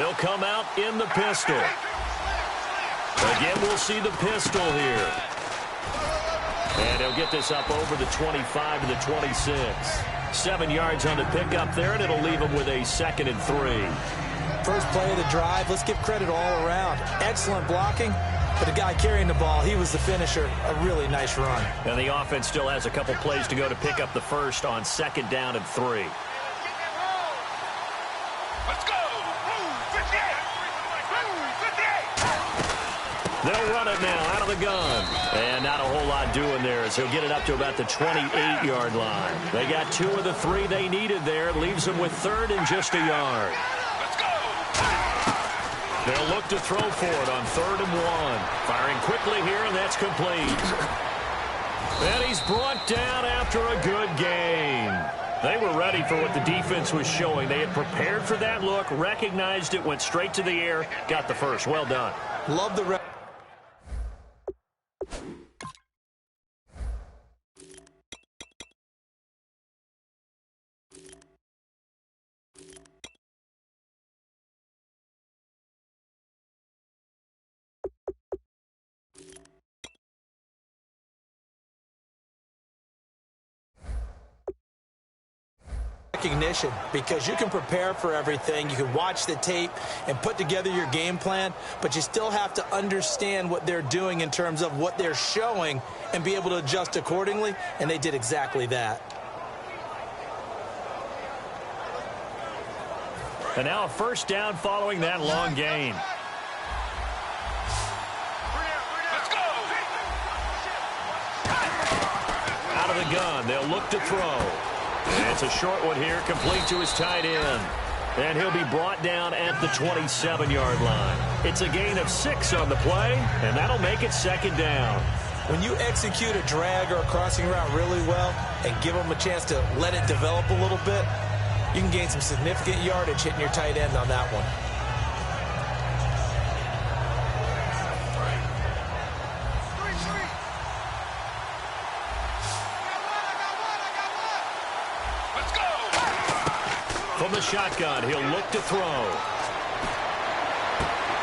They'll come out in the pistol. Again, we'll see the pistol here. And he'll get this up over the 25 to the 26. 7 yards on the pickup there, and it'll leave him with a 2nd and 3. First play of the drive, let's give credit all around. Excellent blocking, but the guy carrying the ball, he was the finisher. A really nice run. And the offense still has a couple plays to go to pick up the first on 2nd down and 3. Let's go! They'll run it now out of the gun. And not a whole lot doing there as he'll get it up to about the 28-yard line. They got 2 of the 3 they needed there. Leaves them with 3rd and just a yard. Let's go! They'll look to throw for it on 3rd and 1. Firing quickly here, and that's complete. And he's brought down after a good gain. They were ready for what the defense was showing. They had prepared for that look, recognized it, went straight to the air, got the first. Well done. Love the recognition, because you can prepare for everything. You can watch the tape and put together your game plan, but you still have to understand what they're doing in terms of what they're showing and be able to adjust accordingly, and they did exactly that. And now a first down following that long gain. Let's go! Out of the gun, they'll look to throw. And it's a short one here, complete to his tight end. And he'll be brought down at the 27-yard line. It's a gain of 6 on the play, and that'll make it 2nd down. When you execute a drag or a crossing route really well and give them a chance to let it develop a little bit, you can gain some significant yardage hitting your tight end on that one. From the shotgun, he'll look to throw.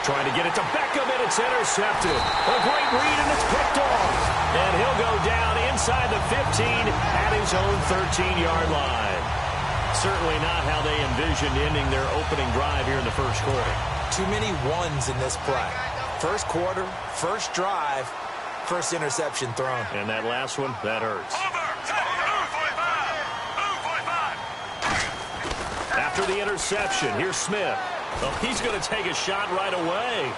Trying to get it to Beckham, and it's intercepted. A great read, and it's picked off. And he'll go down inside the 15 at his own 13-yard line. Certainly not how they envisioned ending their opening drive here in the first quarter. Too many ones in this play. First quarter, first drive, first interception thrown. And that last one, that hurts. After the interception, here's Smith. Well, he's going to take a shot right away.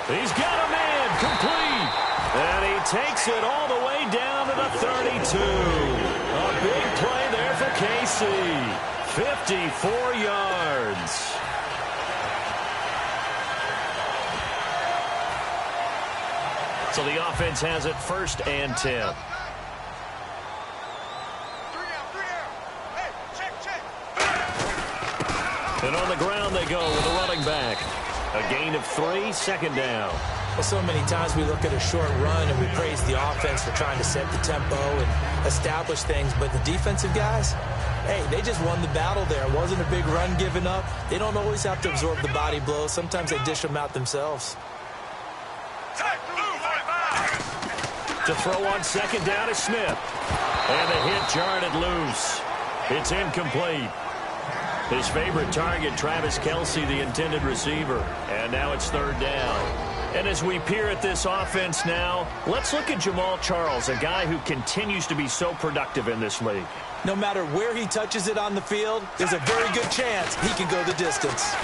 He's got a man complete. And he takes it all the way down to the 32. A big play there for Casey. 54 yards. So the offense has it 1st and 10. And on the ground they go with a running back. A gain of 3, 2nd down. Well, so many times we look at a short run and we praise the offense for trying to set the tempo and establish things, but the defensive guys, hey, they just won the battle there. It wasn't a big run given up. They don't always have to absorb the body blows. Sometimes they dish them out themselves. To throw on 2nd down is Smith. And the hit jarred it loose. It's incomplete. His favorite target, Travis Kelce, the intended receiver. And now it's 3rd down. And as we peer at this offense now, let's look at Jamal Charles, a guy who continues to be so productive in this league. No matter where he touches it on the field, there's a very good chance he can go the distance.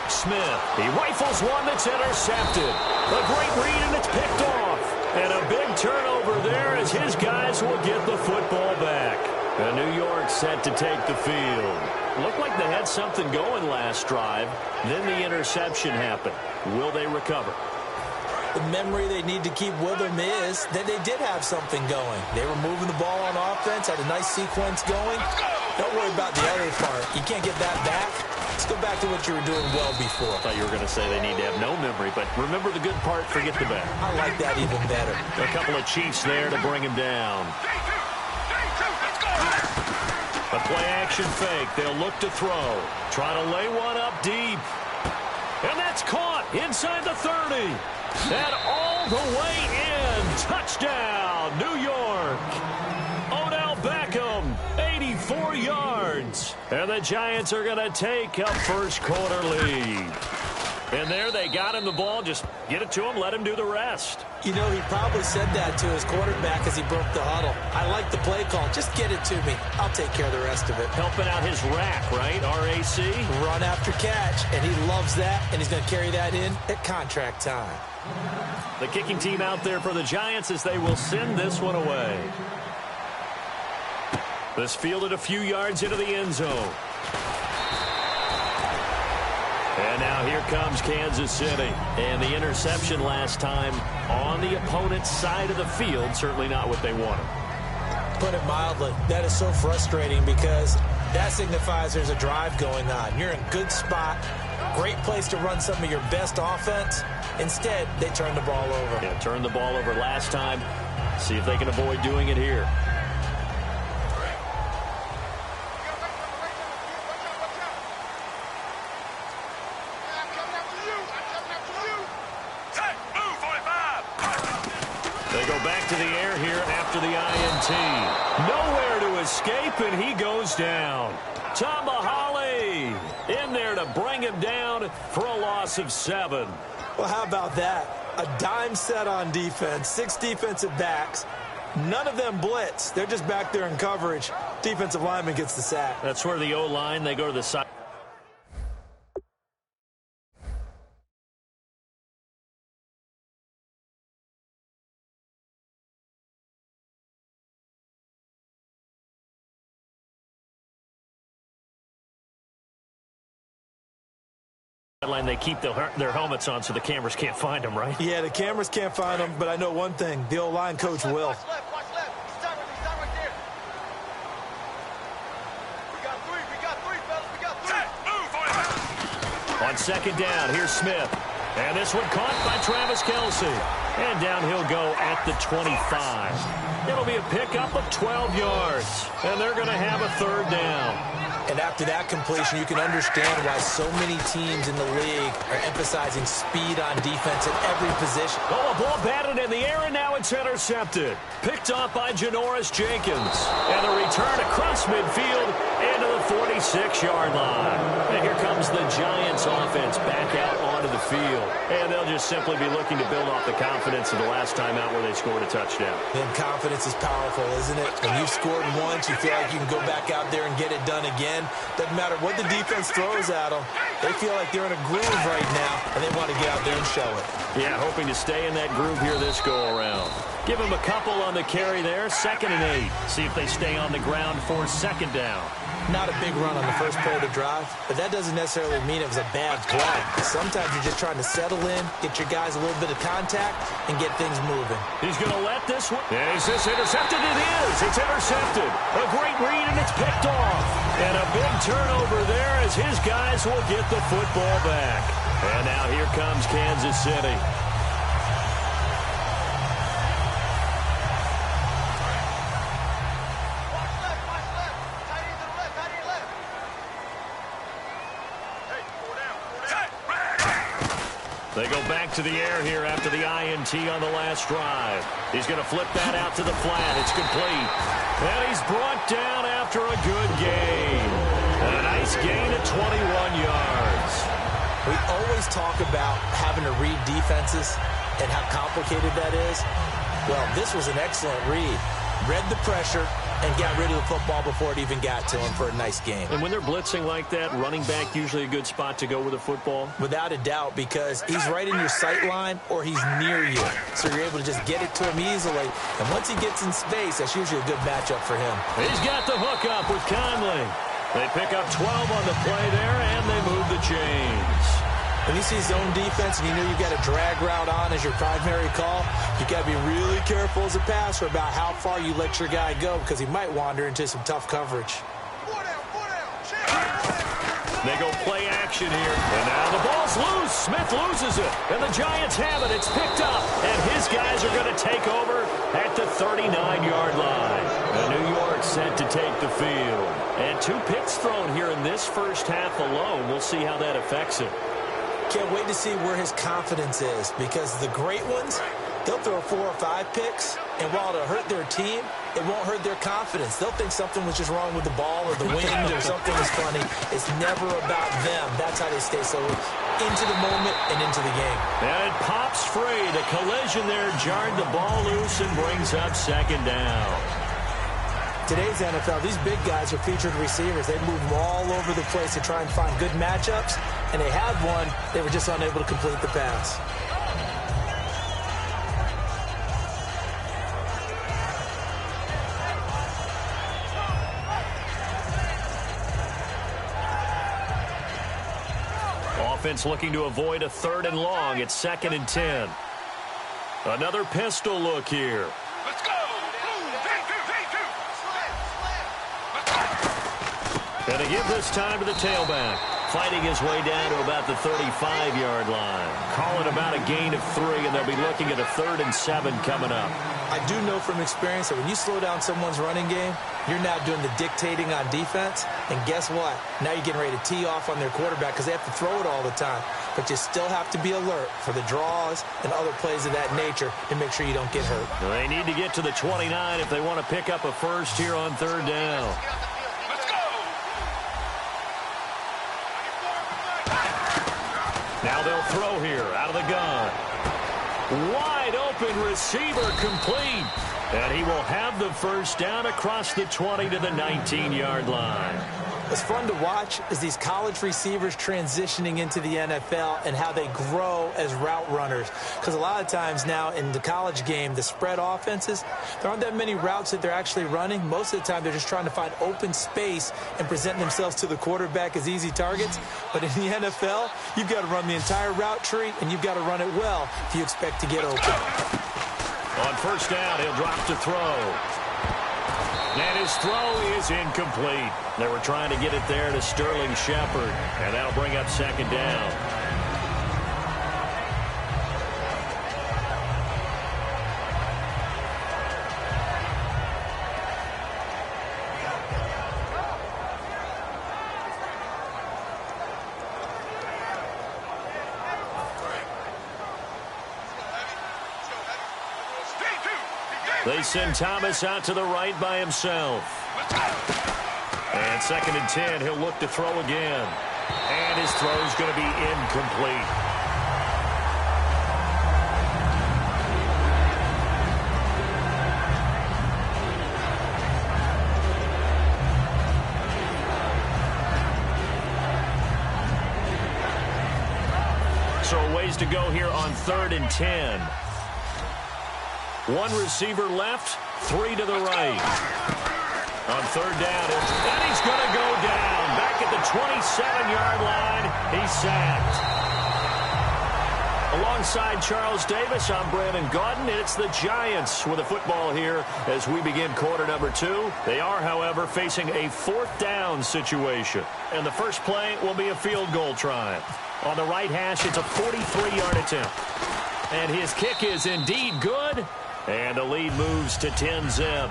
Smith, he rifles one that's intercepted. A great read, and it's picked off. And a big turnover there as his guys will get the football back. And New York set to take the field. Looked like they had something going last drive. Then the interception happened. Will they recover? The memory they need to keep with them is that they did have something going. They were moving the ball on offense, had a nice sequence going. Don't worry about the other part. You can't get that back. Let's go back to what you were doing well before. I thought you were going to say they need to have no memory, but remember the good part, forget the bad. I like that even better. A couple of Chiefs there to bring him down. A play-action fake. They'll look to throw. Try to lay one up deep. inside the 30. And all the way in. Touchdown, New York. Odell Beckham, 84 yards. And the Giants are going to take a first quarter lead. And there they got him the ball. Just get it to him, let him do the rest. You know, he probably said that to his quarterback as he broke the huddle. I like the play call. Just get it to me. I'll take care of the rest of it. Helping out his rack, right? RAC. Run after catch, and he loves that, and he's going to carry that in at contract time. The kicking team out there for the Giants as they will send this one away. This fielded a few yards into the end zone. And now here comes Kansas City. And the interception last time on the opponent's side of the field, certainly not what they wanted. Put it mildly, that is so frustrating because that signifies there's a drive going on. You're in a good spot, great place to run some of your best offense. Instead, they turn the ball over. Yeah, turned the ball over last time. See if they can avoid doing it here. They go back to the air here after the INT. Nowhere to escape, and he goes down. Tamahali in there to bring him down for a loss of 7. Well, how about that? A dime set on defense, 6 defensive backs. None of them blitz. They're just back there in coverage. Defensive lineman gets the sack. That's where the O-line, they go to the side. They keep their helmets on so the cameras can't find them, right? Yeah, the cameras can't find them, but I know one thing. The O-line coach will. Watch left. He's right there. We got three, fellas. We got 3. Move, On second down, here's Smith. And this one caught by Travis Kelce. And down he'll go at the 25. It'll be a pickup of 12 yards. And they're going to have a third down. And after that completion, you can understand why so many teams in the league are emphasizing speed on defense at every position. Oh, a ball batted in the air, and now it's intercepted. Picked off by Janoris Jenkins. And a return across midfield into the 46-yard line. And here comes the Giants offense back out onto the field. And they'll just simply be looking to build off the confidence of the last time out where they scored a touchdown. And confidence is powerful, isn't it? When you've scored once, you feel like you can go back out there and get it done again. Doesn't matter what the defense throws at them. They feel like they're in a groove right now, and they want to get out there and show it. Yeah, hoping to stay in that groove here this go-around. Give them a couple on the carry there. 2nd and 8. See if they stay on the ground for second down. Not a big run on the first play of the drive, but that doesn't necessarily mean it was a bad play. Sometimes you're just trying to settle in, get your guys a little bit of contact, and get things moving. He's going to let this one. Is this intercepted? It is. It's intercepted. A great read, and it's picked off. And a big turnover there as his guys will get the football back. And now here comes Kansas City. They go back to the air here after the INT on the last drive. He's going to flip that out to the flat. It's complete. And he's brought down after a good gain. And a nice gain of 21 yards. We always talk about having to read defenses and how complicated that is. Well, this was an excellent read. Read the pressure and got rid of the football before it even got to him for a nice game. And when they're blitzing like that, running back usually a good spot to go with the football? Without a doubt, because he's right in your sight line or he's near you. So you're able to just get it to him easily. And once he gets in space, that's usually a good matchup for him. He's got the hook up with Conley. They pick up 12 on the play there, and they move the chains. When you see zone defense and you know you've got a drag route on as your primary call, you got to be really careful as a passer about how far you let your guy go because he might wander into some tough coverage. They go play action here. And now the ball's loose. Smith loses it. And the Giants have it. It's picked up. And his guys are going to take over at the 39-yard line. And New York set to take the field. And 2 picks thrown here in this first half alone. We'll see how that affects it. Can't wait to see where his confidence is, because the great ones, they'll throw 4 or 5 picks, and while it'll hurt their team, it won't hurt their confidence. They'll think something was just wrong with the ball or the wind or something was funny. It's never about them. That's how they stay so into the moment and into the game. And it pops free. The collision there jarred the ball loose and brings up second down. Today's NFL, these big guys are featured receivers. They move all over the place to try and find good matchups, and they had one. They were just unable to complete the pass. Offense looking to avoid a 3rd and long. It's 2nd and 10. Another pistol look here. Let's go! And to give this time to the tailback. Fighting his way down to about the 35-yard line. Calling about a gain of 3, and they'll be looking at a 3rd and 7 coming up. I do know from experience that when you slow down someone's running game, you're now doing the dictating on defense. And guess what? Now you're getting ready to tee off on their quarterback because they have to throw it all the time. But you still have to be alert for the draws and other plays of that nature and make sure you don't get hurt. They need to get to the 29 if they want to pick up a first here on 3rd down. Let's go! Now they'll throw here out of the gun. Wide open receiver complete. And he will have the first down across the 20 to the 19-yard line. What's fun to watch is these college receivers transitioning into the NFL and how they grow as route runners. Because a lot of times now in the college game, the spread offenses, there aren't that many routes that they're actually running. Most of the time, they're just trying to find open space and present themselves to the quarterback as easy targets. But in the NFL, you've got to run the entire route tree, and you've got to run it well if you expect to get open. On first down, he'll drop to throw. And his throw is incomplete. They were trying to get it there to Sterling Shepard, and that'll bring up second down. They send Thomas out to the right by himself. And 2nd and 10, he'll look to throw again. And his throw is going to be incomplete. So a ways to go here on 3rd and 10. 1 receiver left, 3 to the right. On 3rd down, and he's going to go down. Back at the 27-yard line, he's sacked. Alongside Charles Davis, I'm Brandon Gaudin. It's the Giants with the football here as we begin quarter number 2. They are, however, facing a 4th down situation. And the first play will be a field goal try. On the right hash, it's a 43-yard attempt. And his kick is indeed good. And the lead moves to 10-zip.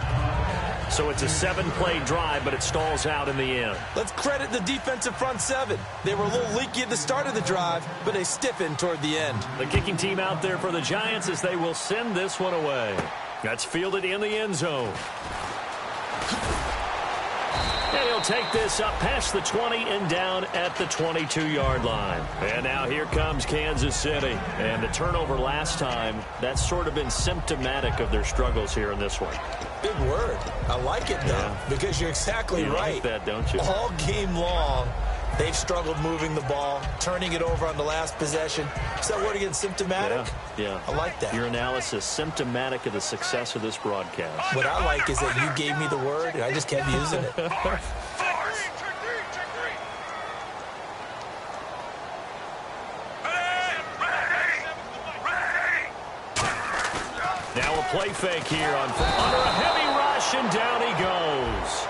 So it's a 7-play drive, but it stalls out in the end. Let's credit the defensive front 7. They were a little leaky at the start of the drive, but they stiffened toward the end. The kicking team out there for the Giants as they will send this one away. That's fielded in the end zone. And he'll take this up past the 20 and down at the 22-yard line. And now here comes Kansas City. And the turnover last time, that's sort of been symptomatic of their struggles here in this one. Big word. I like it, though, because you're exactly right. Like that, don't you? All game long, they've struggled moving the ball, turning it over on the last possession. Is that word again, symptomatic? Yeah. I like that. Your analysis, symptomatic of the success of this broadcast. What I like is that you gave me the word, and I just kept using it. Now a play fake here under a heavy rush, and down he goes.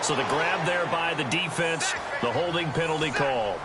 So the grab there by the defense, the holding penalty called.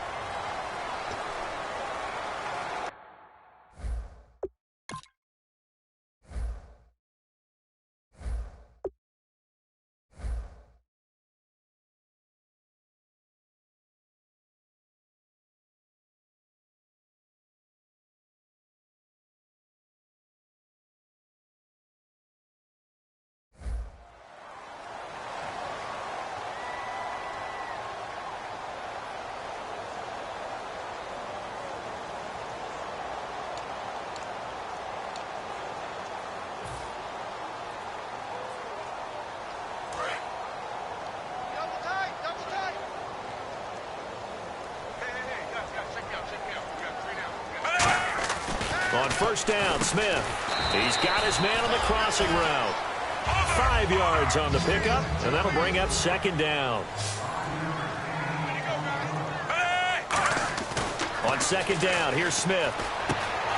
On first down, Smith. He's got his man on the crossing route. 5 yards on the pickup, and that'll bring up second down. On second down, here's Smith.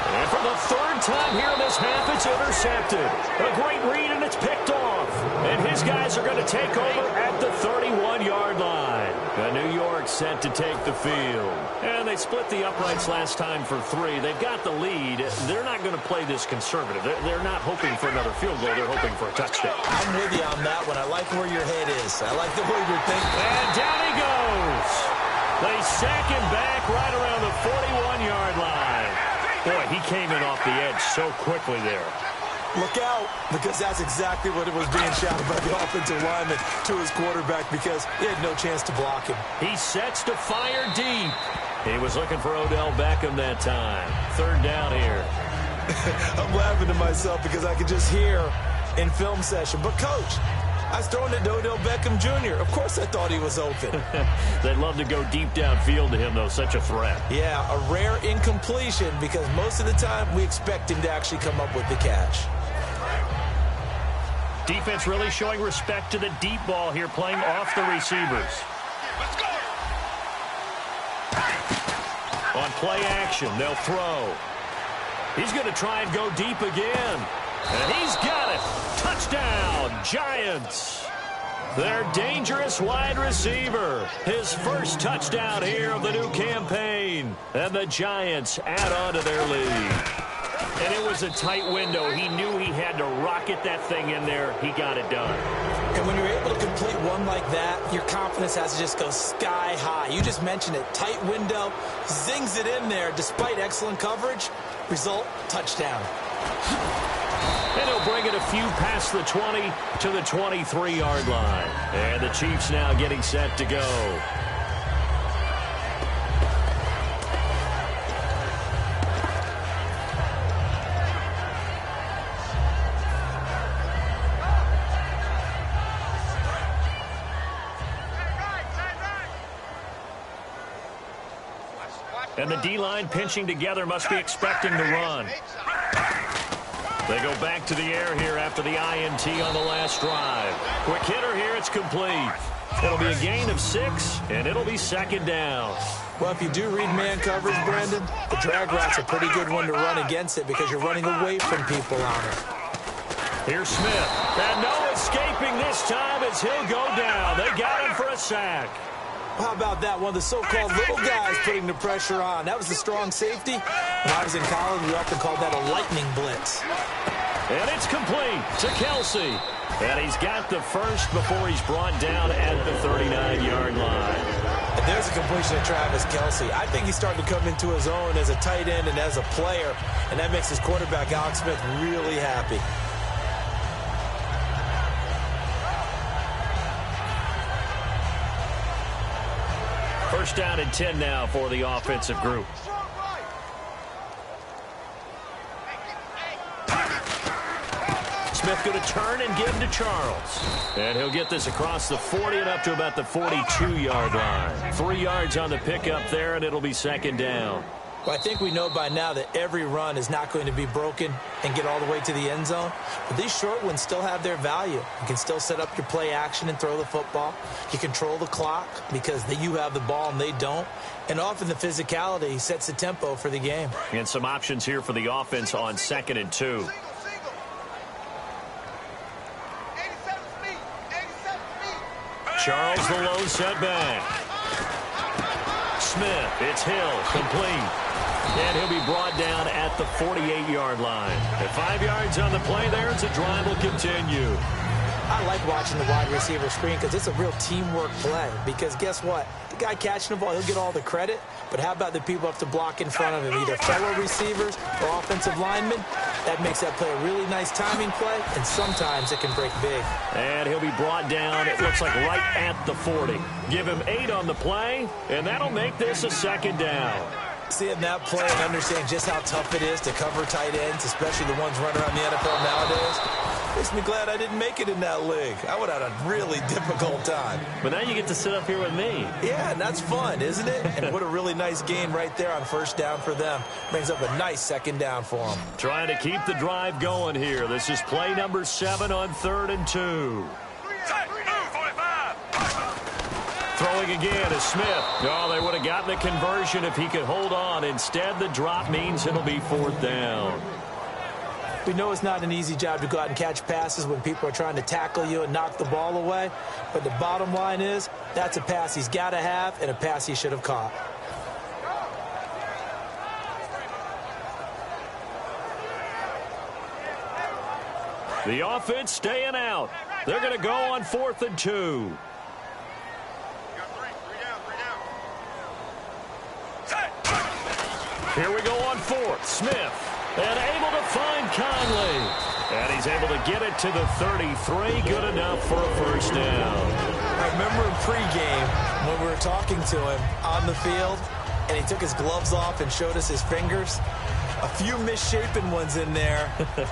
And for the third time here in this half, it's intercepted. A great read, and it's picked off. And his guys are going to take over at the 31-yard line. New York set to take the field. And they split the uprights last time for 3. They've got the lead. They're not going to play this conservative. They're not hoping for another field goal. They're hoping for a touchdown. I'm with you on that one. I like where your head is. I like the way you're thinking. And down he goes. They sack him back right around the 41-yard line. Boy, he came in off the edge so quickly there. Look out, because that's exactly what it was being shouted by the offensive lineman to his quarterback, because he had no chance to block him. He sets to fire deep. He was looking for Odell Beckham that time. Third down here. I'm laughing to myself because I could just hear in film session, but Coach, I was throwing it to Odell Beckham Jr. Of course I thought he was open. They'd love to go deep downfield to him, though. Such a threat. Yeah, a rare incompletion because most of the time we expect him to actually come up with the catch. Defense really showing respect to the deep ball here, playing off the receivers. Let's go. On play action, they'll throw. He's going to try and go deep again. And he's got it. Touchdown, Giants. Their dangerous wide receiver. His first touchdown here of the new campaign. And the Giants add on to their lead. And it was a tight window. He knew he had to rocket that thing in there. He got it done. And when you're able to complete one like that, your confidence has to just go sky high. You just mentioned it. Tight window, zings it in there despite excellent coverage. Result, touchdown. And he'll bring it a few past the 20 to the 23-yard line. And the Chiefs now getting set to go. And the D-line pinching together, must be expecting the run. They go back to the air here after the INT on the last drive. Quick hitter here, it's complete. It'll be a gain of 6, and it'll be second down. Well, if you do read man coverage, Brandon, the drag route's a pretty good one to run against it because you're running away from people on it. Here's Smith. And no escaping this time as he'll go down. They got him for a sack. How about that? One of the so-called little guys putting the pressure on. That was the strong safety. When I was in college, we often called that a lightning blitz. And it's complete to Kelsey. And he's got the first before he's brought down at the 39-yard line. And there's a completion to Travis Kelsey. I think he's starting to come into his own as a tight end and as a player. And that makes his quarterback, Alex Smith, really happy. First down and 10 now for the offensive group. Smith going to turn and give him to Charles. And he'll get this across the 40 and up to about the 42-yard line. 3 yards on the pickup there, and it'll be second down. Well, I think we know by now that every run is not going to be broken and get all the way to the end zone. But these short ones still have their value. You can still set up your play action and throw the football. You control the clock because you have the ball and they don't. And often the physicality sets the tempo for the game. And some options here for the offense on 2nd and 2. Charles the lone setback. Smith, it's Hill, complete. And he'll be brought down at the 48-yard line. At 5 yards on the play there, it's a drive will continue. I like watching the wide receiver screen because it's a real teamwork play. Because guess what? The guy catching the ball, he'll get all the credit. But how about the people have to block in front of him, either fellow receivers or offensive linemen? That makes that play a really nice timing play, and sometimes it can break big. And he'll be brought down, it looks like right at the 40. Give him 8 on the play, and that'll make this a second down. Seeing that play and understanding just how tough it is to cover tight ends, especially the ones running around the NFL nowadays, makes me glad I didn't make it in that league. I would have had a really difficult time. But now you get to sit up here with me. Yeah, and that's fun, isn't it? And what a really nice gain right there on first down for them. Brings up a nice second down for them. Trying to keep the drive going here. This is play number 7 on 3rd and 2. Throwing again is Smith. Oh, they would have gotten the conversion if he could hold on. Instead, the drop means it'll be 4th down. We know it's not an easy job to go out and catch passes when people are trying to tackle you and knock the ball away. But the bottom line is, that's a pass he's got to have and a pass he should have caught. The offense staying out. They're going to go on 4th and 2. Here we go on 4th. Smith. And able to find Conley. And he's able to get it to the 33. Good enough for a first down. I remember in pregame when we were talking to him on the field, and he took his gloves off and showed us his fingers. A few misshapen ones in there,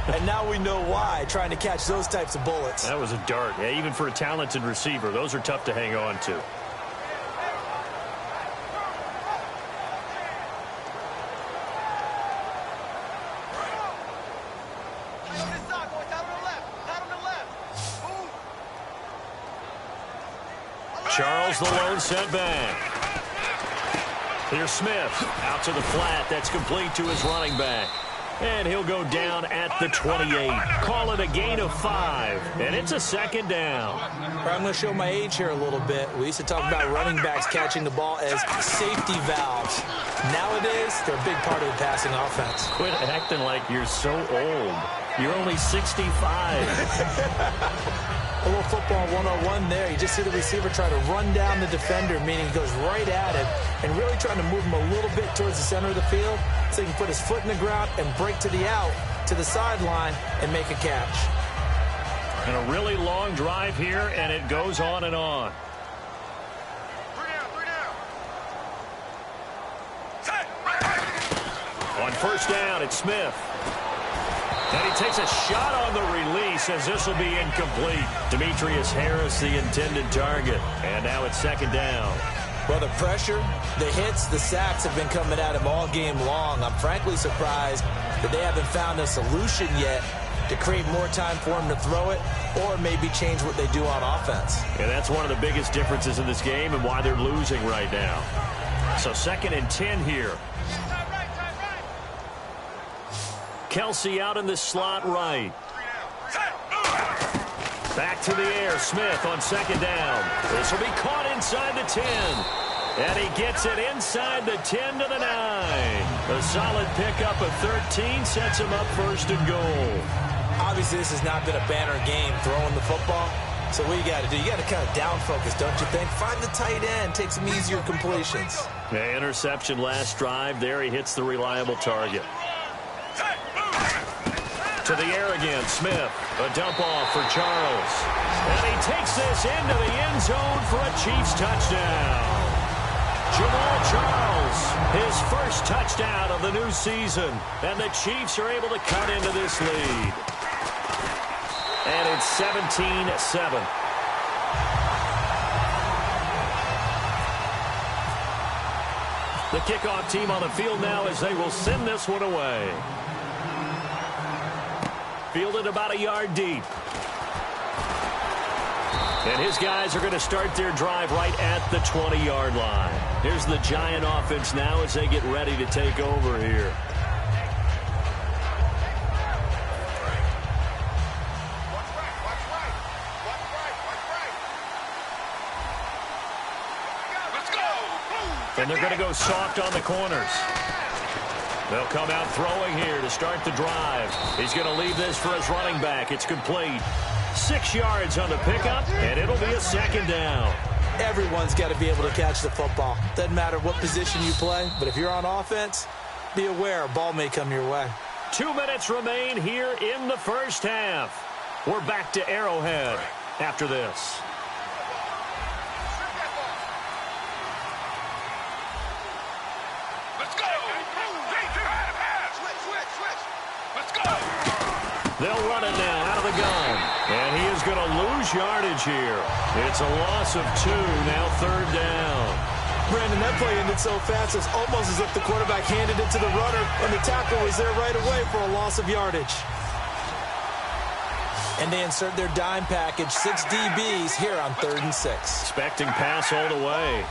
and now we know why, trying to catch those types of bullets. That was a dart. Yeah, even for a talented receiver, those are tough to hang on to. Charles, the lone set back. Here's Smith out to the flat. That's complete to his running back. And he'll go down at the 28. Call it a gain of 5. And it's a second down. I'm going to show my age here a little bit. We used to talk about running backs catching the ball as safety valves. Nowadays, they're a big part of the passing offense. Quit acting like you're so old. You're only 65. A little football 101 there. You just see the receiver try to run down the defender, meaning he goes right at him and really trying to move him a little bit towards the center of the field so he can put his foot in the ground and break to the out, to the sideline, and make a catch. And a really long drive here, and it goes on and on. On first down, it's Smith. And he takes a shot on the release as this will be incomplete. Demetrius Harris, the intended target. And now it's second down. Well, the pressure, the hits, the sacks have been coming at him all game long. I'm frankly surprised that they haven't found a solution yet to create more time for him to throw it or maybe change what they do on offense. And that's one of the biggest differences in this game and why they're losing right now. So 2nd and 10 here. Kelsey out in the slot right. Back to the air. Smith on second down. This will be caught inside the 10. And he gets it inside the 10 to the 9. A solid pickup of 13 sets him up 1st and goal. Obviously, this has not been a banner game throwing the football. So what you got to do, you got to kind of down focus, don't you think? Find the tight end, take some easier completions. Yeah, interception last drive. There he hits the reliable target. To the air again, Smith. A dump off for Charles. And he takes this into the end zone for a Chiefs touchdown. Jamal Charles, his first touchdown of the new season. And the Chiefs are able to cut into this lead. And it's 17-7. The kickoff team on the field now as they will send this one away. Fielded about a yard deep. And his guys are going to start their drive right at the 20-yard line. Here's the Giant offense now as they get ready to take over here. And they're going to go soft on the corners. They'll come out throwing here to start the drive. He's going to leave this for his running back. It's complete. 6 yards on the pickup, and it'll be a second down. Everyone's got to be able to catch the football. Doesn't matter what position you play, but if you're on offense, be aware a ball may come your way. 2 minutes remain here in the first half. We're back to Arrowhead after this. Let's go! They'll run it now out of the gun. And he is going to lose yardage here. It's a loss of 2, now 3rd down. Brandon, that play ended so fast, it's almost as if the quarterback handed it to the runner, and the tackle was there right away for a loss of yardage. And they insert their dime package, 6 DBs here on 3rd and 6. Expecting pass all the way.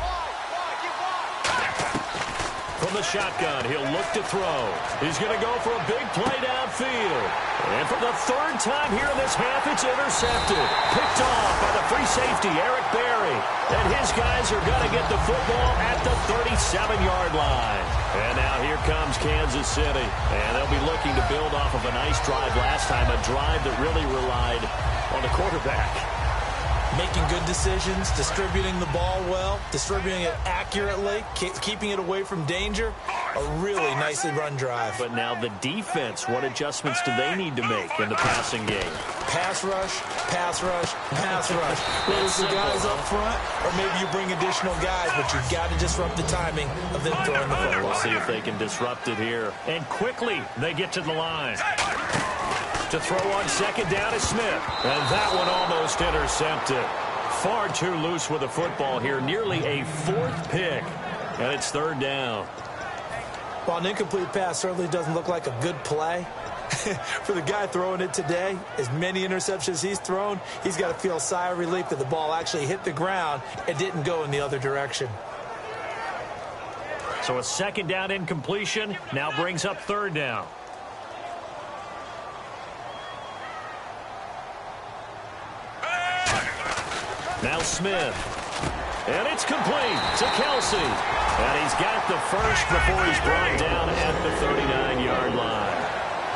From the shotgun, he'll look to throw. He's going to go for a big play downfield. And for the 3rd time here in this half, it's intercepted. Picked off by the free safety, Eric Berry. And his guys are going to get the football at the 37-yard line. And now here comes Kansas City. And they'll be looking to build off of a nice drive last time, a drive that really relied on the quarterback. Making good decisions, distributing the ball well, distributing it accurately, keeping it away from danger. A really nicely run drive. But now the defense, what adjustments do they need to make in the passing game? Pass rush, pass rush, pass rush. Whether it's the guys up front or maybe you bring additional guys, but you've got to disrupt the timing of them throwing the football. We'll see if they can disrupt it here. And quickly, they get to the line. To throw on 2nd down is Smith. And that one almost intercepted. Far too loose with the football here. Nearly a 4th pick. And it's 3rd down. While an incomplete pass certainly doesn't look like a good play, for the guy throwing it today, as many interceptions he's thrown, he's got to feel a sigh of relief that the ball actually hit the ground and didn't go in the other direction. So a 2nd down incompletion now brings up 3rd down. Now Smith. And it's complete to Kelsey. And he's got the first before he's brought down at the 39-yard line.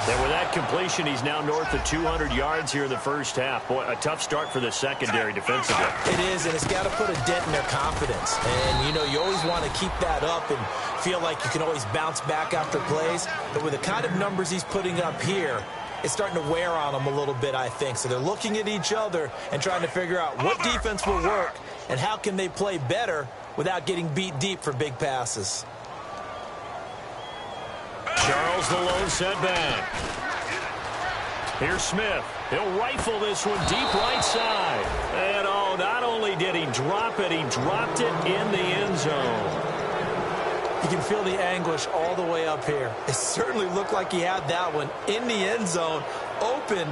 And with that completion, he's now north of 200 yards here in the first half. Boy, a tough start for the secondary defensively. It is, and it's got to put a dent in their confidence. And, you know, you always want to keep that up and feel like you can always bounce back after plays. But with the kind of numbers he's putting up here, it's starting to wear on them a little bit, I think. So they're looking at each other and trying to figure out what defense will work and how can they play better without getting beat deep for big passes. Charles the lone setback. Here's Smith. He'll rifle this one deep right side. And, oh, not only did he drop it, he dropped it in the end zone. You can feel the anguish all the way up here. It certainly looked like he had that one in the end zone, open,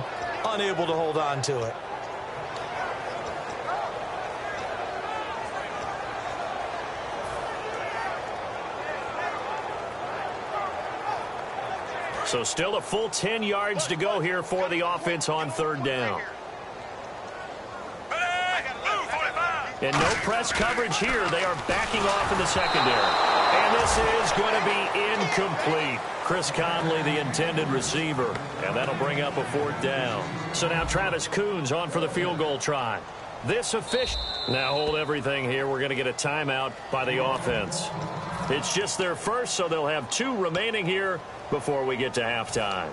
unable to hold on to it. So still a full 10 yards to go here for the offense on 3rd down. And no press coverage here. They are backing off in the secondary. And this is going to be incomplete. Chris Conley, the intended receiver. And that'll bring up a 4th down. So now Travis Coons on for the field goal try. This official. Now hold everything here. We're going to get a timeout by the offense. It's just their first, so they'll have 2 remaining here before we get to halftime.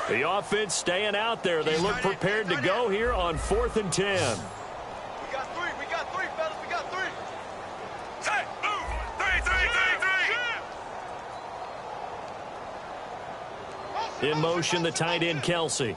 The offense staying out there. They look prepared to go here on 4th and 10. We got 3, fellas. We got 3. Hey, move. 3. In motion, the tight end, Kelsey.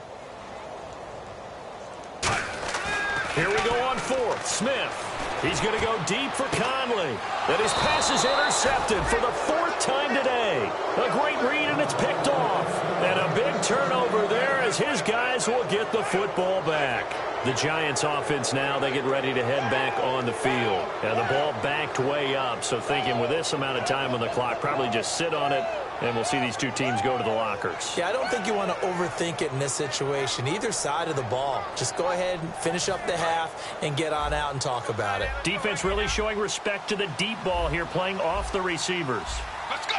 Here we go on 4th. Smith. He's going to go deep for Conley. And his pass is intercepted for the 4th time today. A great read, and it's picked off. And a big turnover there as his guys will get the football back. The Giants offense now, they get ready to head back on the field. And the ball backed way up, so thinking with this amount of time on the clock, probably just sit on it, and we'll see these 2 teams go to the lockers. Yeah, I don't think you want to overthink it in this situation. Either side of the ball. Just go ahead and finish up the half and get on out and talk about it. Defense really showing respect to the deep ball here, playing off the receivers. Let's go.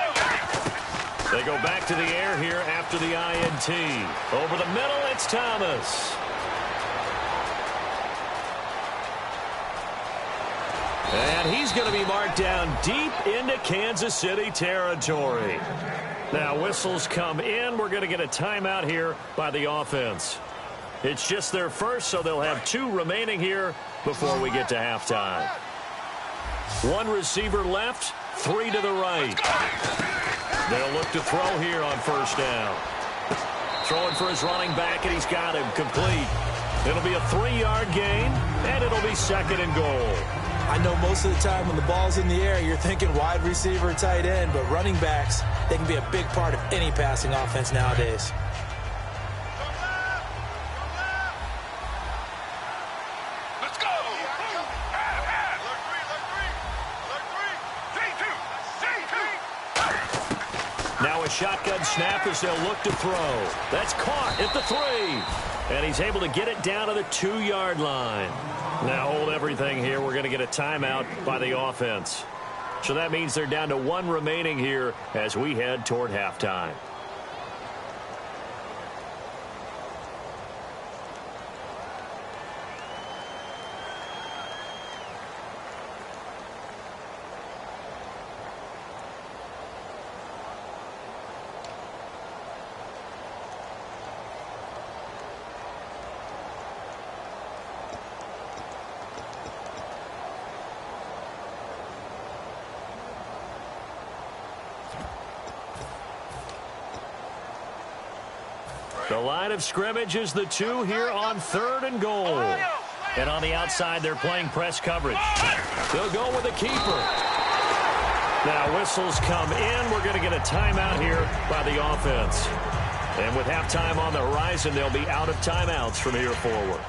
They go back to the air here after the INT. Over the middle, it's Thomas. And he's going to be marked down deep into Kansas City territory. Now whistles come in. We're going to get a timeout here by the offense. It's just their first, so they'll have 2 remaining here before we get to halftime. 1 receiver left, 3 to the right. They'll look to throw here on first down. Throwing for his running back, and he's got him complete. It'll be a 3-yard gain, and it'll be 2nd and goal. I know most of the time when the ball's in the air, you're thinking wide receiver, tight end, but running backs, they can be a big part of any passing offense nowadays. Let's go. Now a shotgun snap as they'll look to throw. That's caught at the 3. And he's able to get it down to the 2-yard line. Now hold everything here. We're going to get a timeout by the offense. So that means they're down to 1 remaining here as we head toward halftime. The line of scrimmage is the 2 here on 3rd and goal. And on the outside, they're playing press coverage. They'll go with the keeper. Now whistles come in. We're going to get a timeout here by the offense. And with halftime on the horizon, they'll be out of timeouts from here forward.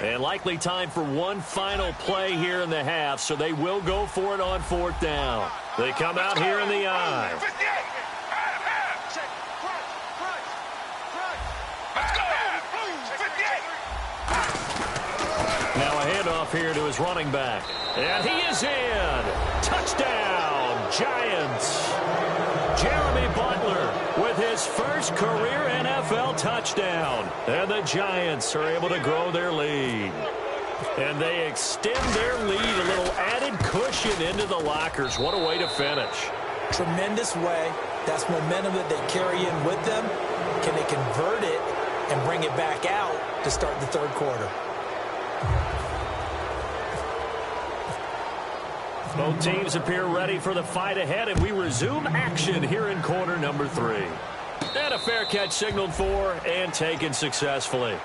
And likely time for 1 final play here in the half, so they will go for it on 4th down. They come out here in the I. Now a handoff here to his running back. And he is in. Touchdown, Giants. Jeremy Butler with his first career NFL touchdown. And the Giants are able to grow their lead. And they extend their lead, a little added cushion into the lockers. What a way to finish. Tremendous way. That's momentum that they carry in with them. Can they convert it and bring it back out to start the 3rd quarter? Both teams appear ready for the fight ahead, and we resume action here in quarter number 3. And a fair catch signaled for and taken successfully.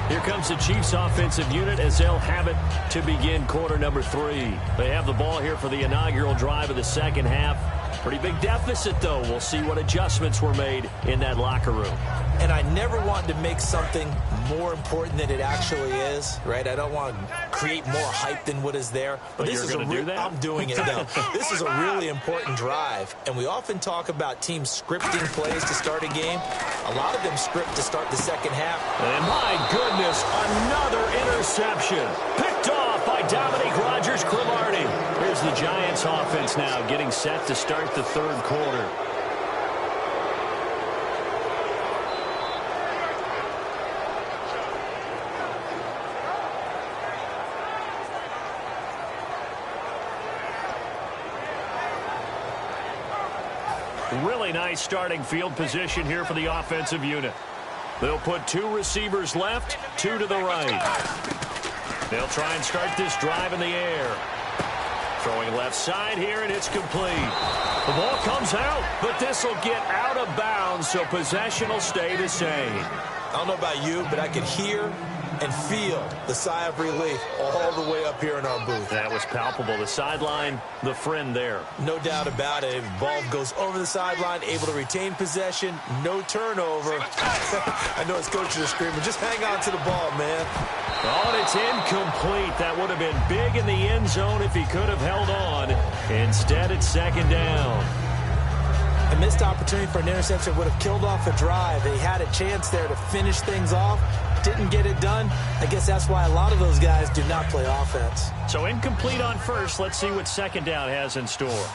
Here comes the Chiefs offensive unit as they'll have it to begin quarter number 3. They have the ball here for the inaugural drive of the 2nd half. Pretty big deficit, though. We'll see what adjustments were made in that locker room. And I never want to make something more important than it actually is, right? I don't want to create more hype than what is there. But this is going to do that? I'm doing it now. This is a really important drive, and we often talk about teams scripting plays to start a game. A lot of them script to start the 2nd half. And my goodness, another interception. Picked off by Dominique Rodgers-Cromartie. Here's the Giants offense now getting set to start the 3rd quarter. Really nice starting field position here for the offensive unit. They'll put 2 receivers left, 2 to the right. They'll try and start this drive in the air. Throwing left side here, and it's complete. The ball comes out, but this will get out of bounds, so possession will stay the same. I don't know about you, but I could hear and feel the sigh of relief all the way up here in our booth. That was palpable. The sideline, the friend there. No doubt about it. Ball goes over the sideline, able to retain possession, no turnover. I know his coaches are screaming, just hang on to the ball, man. Oh, and it's incomplete. That would have been big in the end zone if he could have held on. Instead, it's 2nd down. A missed opportunity for an interception would have killed off a drive. They had a chance there to finish things off, didn't get it done. I guess that's why a lot of those guys do not play offense. So incomplete on first. Let's see what second down has in store.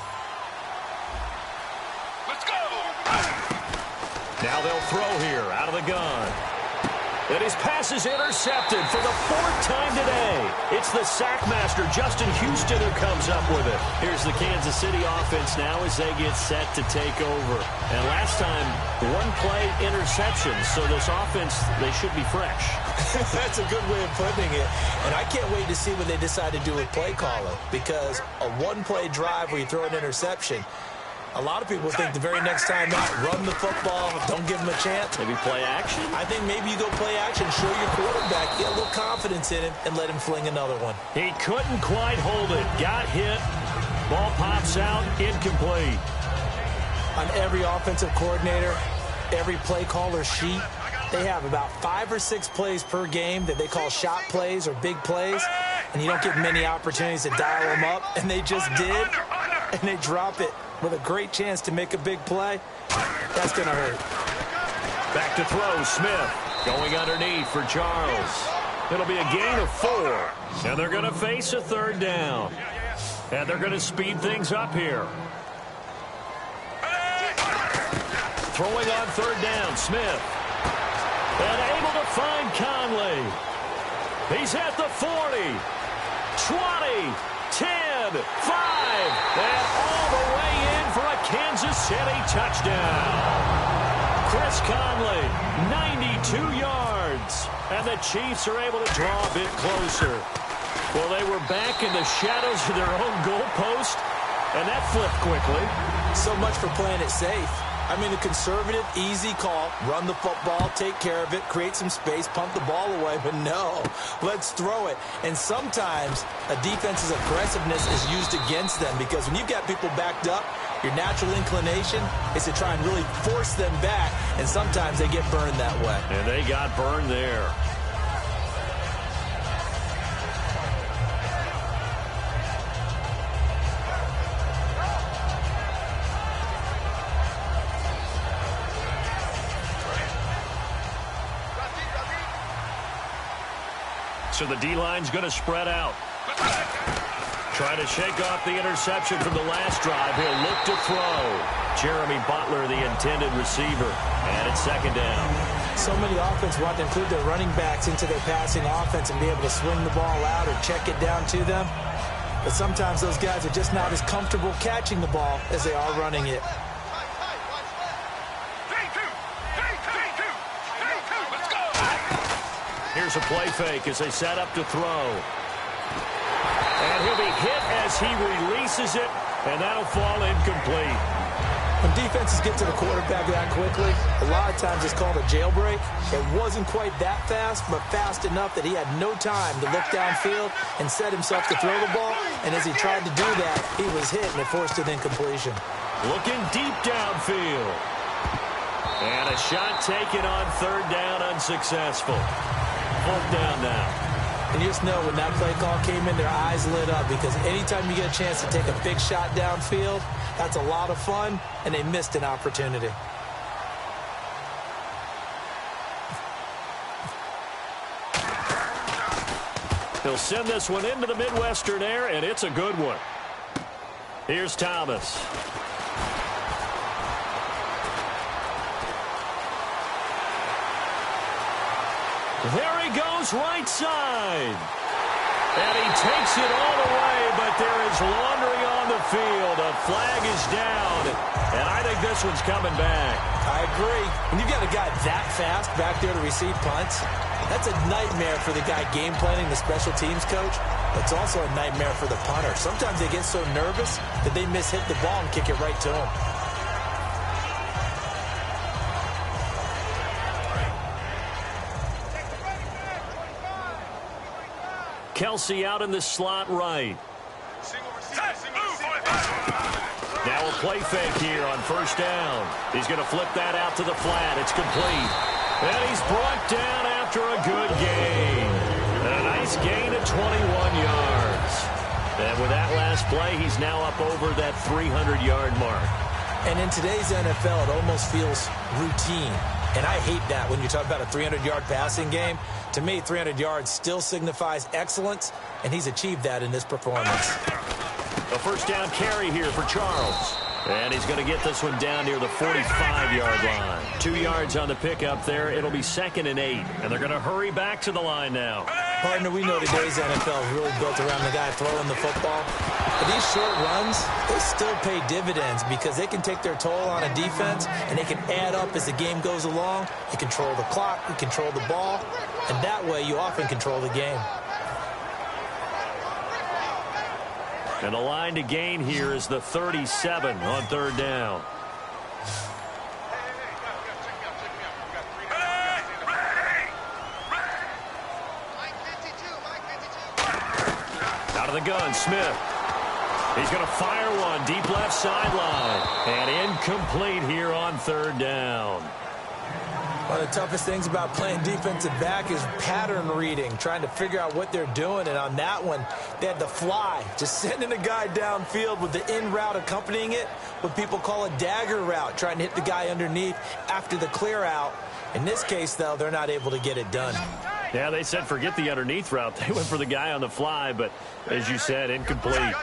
Let's go! Now they'll throw here out of the gun. And his pass is intercepted for the 4th time today. It's the sackmaster, Justin Houston, who comes up with it. Here's the Kansas City offense now as they get set to take over. And last time, 1-play interception. So this offense, they should be fresh. That's a good way of putting it. And I can't wait to see what they decide to do with play calling. Because a 1-play drive where you throw an interception, a lot of people think the very next time out, run the football, don't give them a chance. Maybe play action? I think maybe you go play action, show your quarterback, get a little confidence in him, and let him fling another one. He couldn't quite hold it. Got hit. Ball pops out, incomplete. On every offensive coordinator, every play caller sheet, they have about 5 or 6 plays per game that they call shot plays or big plays, and you don't get many opportunities to dial them up, and they just did, and they drop it with a great chance to make a big play. That's going to hurt. Back to throw, Smith. Going underneath for Charles. It'll be a gain of 4. And they're going to face a 3rd down. And they're going to speed things up here. Throwing on 3rd down, Smith. And able to find Conley. He's at the 40, 20, 10, 5, and all the way in for a Kansas City touchdown. Chris Conley, 92 yards, and the Chiefs are able to draw a bit closer. Well, they were back in the shadows of their own goalpost, and that flipped quickly. So much for playing it safe. I mean, a conservative, easy call, run the football, take care of it, create some space, pump the ball away, but no, let's throw it. And sometimes a defense's aggressiveness is used against them because when you've got people backed up, your natural inclination is to try and really force them back, and sometimes they get burned that way. And they got burned there. So the D-line's going to spread out. Trying to shake off the interception from the last drive. He'll look to throw. Jeremy Butler, the intended receiver. And it's 2nd down. So many offense want to include their running backs into their passing offense and be able to swing the ball out or check it down to them. But sometimes those guys are just not as comfortable catching the ball as they are running it. Here's a play fake as they set up to throw. And he'll be hit as he releases it, and that'll fall incomplete. When defenses get to the quarterback that quickly, a lot of times it's called a jailbreak. It wasn't quite that fast, but fast enough that he had no time to look downfield and set himself to throw the ball. And as he tried to do that, he was hit, and it forced an incompletion. Looking deep downfield. And a shot taken on 3rd down, unsuccessful. 4th down now. And you just know when that play call came in, their eyes lit up because anytime you get a chance to take a big shot downfield, that's a lot of fun, and they missed an opportunity. He'll send this one into the Midwestern air, and it's a good one. Here's Thomas. There he goes, right side. And he takes it all the way, but there is laundry on the field. A flag is down, and I think this one's coming back. I agree. When you've got a guy that fast back there to receive punts, that's a nightmare for the guy game planning, the special teams coach. It's also a nightmare for the punter. Sometimes they get so nervous that they mishit the ball and kick it right to him. Kelsey out in the slot right. Now a play fake here on 1st down. He's going to flip that out to the flat. It's complete. And he's brought down after a good gain. A nice gain of 21 yards. And with that last play, he's now up over that 300-yard mark. And in today's NFL, it almost feels routine. And I hate that when you talk about a 300-yard passing game. To me, 300 yards still signifies excellence, and he's achieved that in this performance. A first down carry here for Charles. And he's going to get this one down near the 45-yard line. 2 yards on the pickup there. It'll be 2nd and 8. And they're going to hurry back to the line now. Partner, we know today's NFL is really built around the guy throwing the football. But these short runs, they still pay dividends because they can take their toll on a defense, and they can add up as the game goes along. You control the clock, you control the ball, and that way you often control the game. And the line to gain here is the 37 on 3rd down. Out of the gun, Smith. He's going to fire one deep left sideline. And incomplete here on 3rd down. One of the toughest things about playing defensive back is pattern reading, trying to figure out what they're doing. And on that one, they had the fly, just sending a guy downfield with the in route accompanying it, what people call a dagger route, trying to hit the guy underneath after the clear out. In this case, though, they're not able to get it done. Yeah, they said forget the underneath route. They went for the guy on the fly, but as you said, incomplete.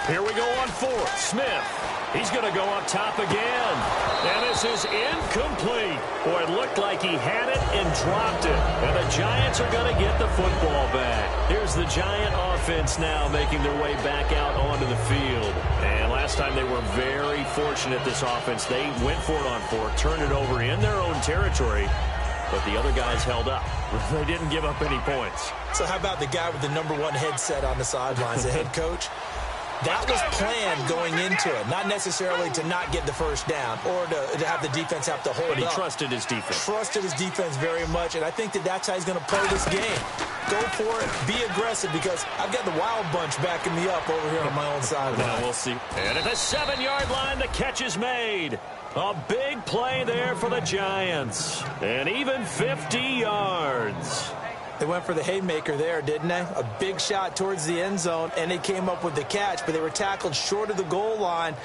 Here we go on 4th. Smith. He's going to go up top again. And this is incomplete. Boy, it looked like he had it and dropped it. And the Giants are going to get the football back. Here's the Giant offense now making their way back out onto the field. And last time they were very fortunate, this offense. They went for it on 4th, turned it over in their own territory. But the other guys held up. They didn't give up any points. So how about the guy with the #1 headset on the sidelines, the head coach? That was planned going into it, not necessarily to not get the first down or to have the defense have to hold up. But he trusted his defense. Trusted his defense very much, and I think that that's how he's going to play this game. Go for it, be aggressive, because I've got the wild bunch backing me up over here on my own sideline. Now we'll see. And at the 7-yard line, the catch is made. A big play there for the Giants. And even 50 yards. They went for the haymaker there, didn't they? A big shot towards the end zone, and they came up with the catch, but they were tackled short of the goal line.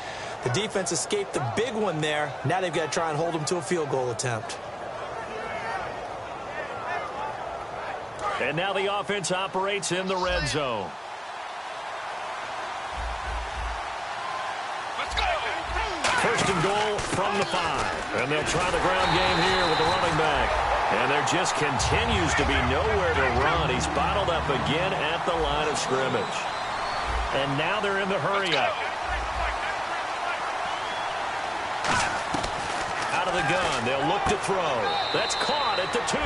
The defense escaped the big one there. Now they've got to try and hold them to a field goal attempt. And now the offense operates in the red zone. First and goal from the 5. And they'll try the ground game here with the running back. And there just continues to be nowhere to run. He's bottled up again at the line of scrimmage. And now they're in the hurry-up. Out of the gun, they'll look to throw. That's caught at the 2.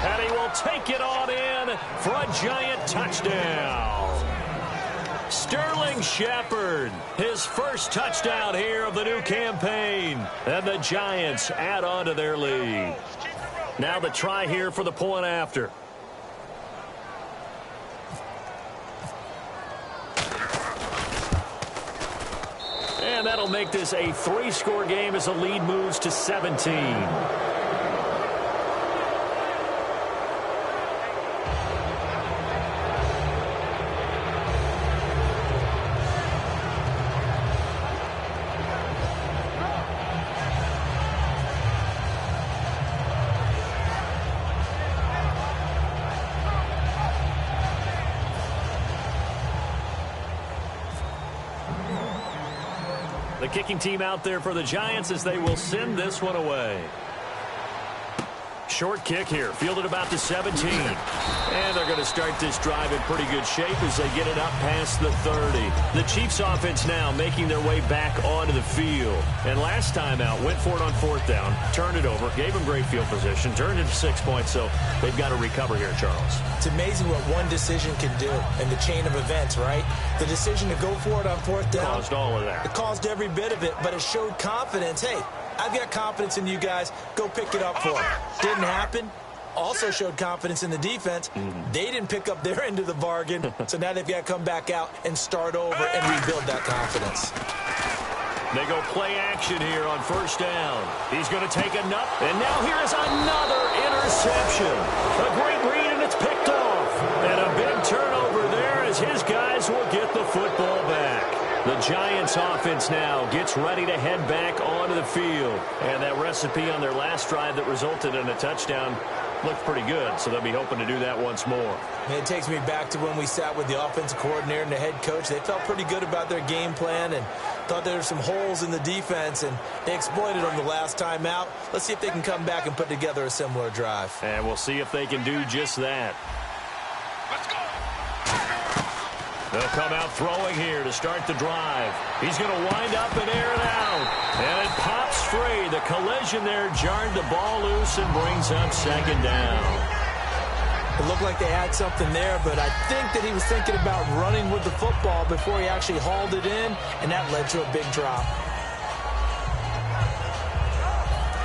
And he will take it on in for a Giant touchdown. Sterling Shepard, his first touchdown here of the new campaign. And the Giants add on to their lead. Now the try here for the point after. And that'll make this a 3-score game as the lead moves to 17. The kicking team out there for the Giants as they will send this one away. Short kick here, fielded about the 17. And they're going to start this drive in pretty good shape as they get it up past the 30. The Chiefs offense now making their way back onto the field. And last time out, went for it on 4th down, turned it over, gave them great field position, turned it to 6 points, so they've got to recover here, Charles. It's amazing what one decision can do in the chain of events, right? The decision to go for it on 4th down. Caused all of that. It caused every bit of it, but it showed confidence. Hey, I've got confidence in you guys. Go pick it up for them. Didn't happen. Also showed confidence in the defense. They didn't pick up their end of the bargain, so now they've got to come back out and start over and rebuild that confidence. They go play action here on 1st down. He's going to take another, and now here is another interception. A great read, and it's picked off. And a big turnover there as his guys will get the football back. The Giants offense now gets ready to head back onto the field. And that recipe on their last drive that resulted in a touchdown looked pretty good, so they'll be hoping to do that once more. It takes me back to when we sat with the offensive coordinator and the head coach. They felt pretty good about their game plan and thought there were some holes in the defense, and they exploited them the last time out. Let's see if they can come back and put together a similar drive. And we'll see if they can do just that. Let's go. They'll come out throwing here to start the drive. He's going to wind up and air it out. And it pops free. The collision there jarred the ball loose and brings up second down. It looked like they had something there, but I think that he was thinking about running with the football before he actually hauled it in, and that led to a big drop.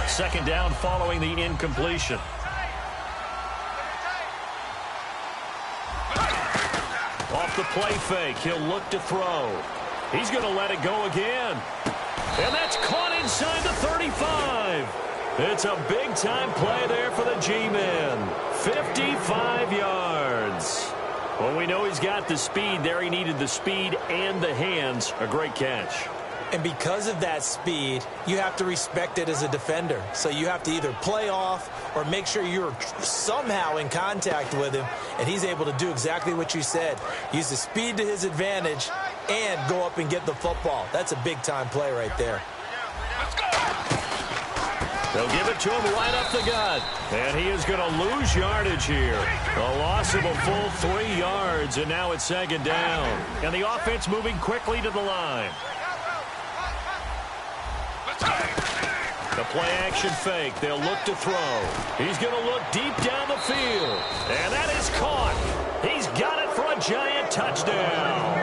Second down following the incompletion. Off the play fake, he'll look to throw. He's going to let it go again. And that's caught inside the 35. It's a big-time play there for the G-men. 55 yards. Well, we know he's got the speed there. He needed the speed and the hands. A great catch. And because of that speed, you have to respect it as a defender. So you have to either play off or make sure you're somehow in contact with him, and he's able to do exactly what you said. Use the speed to his advantage and go up and get the football. That's a big-time play right there. Let's go. They'll give it to him right up the gut. And he is going to lose yardage here. A loss of a full 3 yards, and now it's second down. And the offense moving quickly to the line. The play-action fake. They'll look to throw. He's going to look deep down the field. And that is caught. He's got it for a Giant touchdown.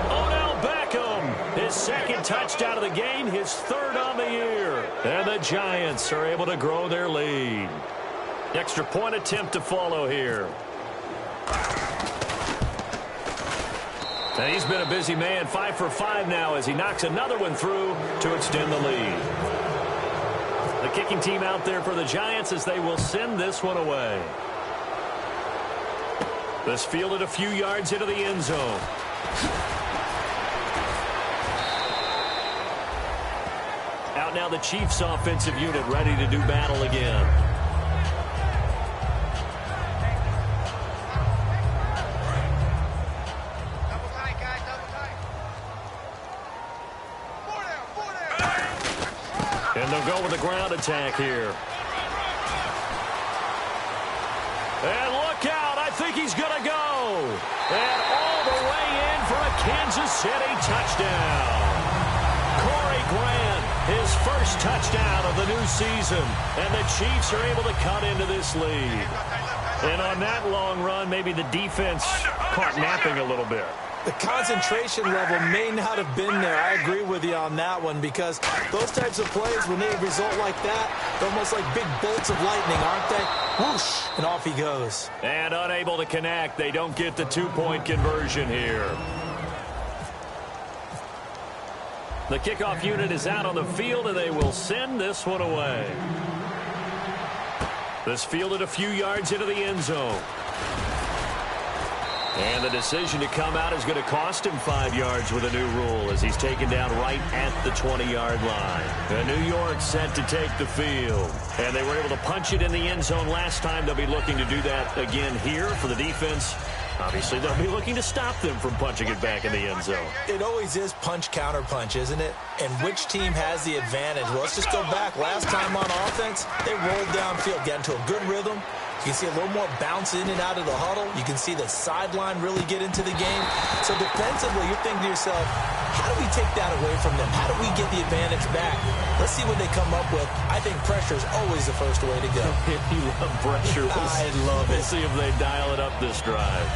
Odell Beckham, his second touchdown of the game, his third on the year. And the Giants are able to grow their lead. Extra point attempt to follow here. And he's been a busy man, 5 for 5 now as he knocks another one through to extend the lead. The kicking team out there for the Giants as they will send this one away. This fielded a few yards into the end zone. Out now the Chiefs offensive unit ready to do battle again. And they'll go with a ground attack here. And look out. I think he's going to go. And all the way in for a Kansas City touchdown. Corey Grant, his first touchdown of the new season. And the Chiefs are able to cut into this lead. And on that long run, maybe the defense caught napping a little bit. The concentration level may not have been there. I agree with you on that one because those types of plays, when they result like that, they're almost like big bolts of lightning, aren't they? Whoosh, and off he goes. And unable to connect. They don't get the two-point conversion here. The kickoff unit is out on the field, and they will send this one away. This fielded a few yards into the end zone. And the decision to come out is going to cost him 5 yards with a new rule as he's taken down right at the 20-yard line. And New York set to take the field. And they were able to punch it in the end zone last time. They'll be looking to do that again here for the defense. Obviously, they'll be looking to stop them from punching it back in the end zone. It always is punch-counter-punch, isn't it? And which team has the advantage? Well, let's just go back. Last time on offense, they rolled downfield, got into a good rhythm. You can see a little more bounce in and out of the huddle. You can see the sideline really get into the game. So defensively, you're thinking to yourself, how do we take that away from them? How do we get the advantage back? Let's see what they come up with. I think pressure is always the first way to go. You love pressure. I love it. We'll see if they dial it up this drive.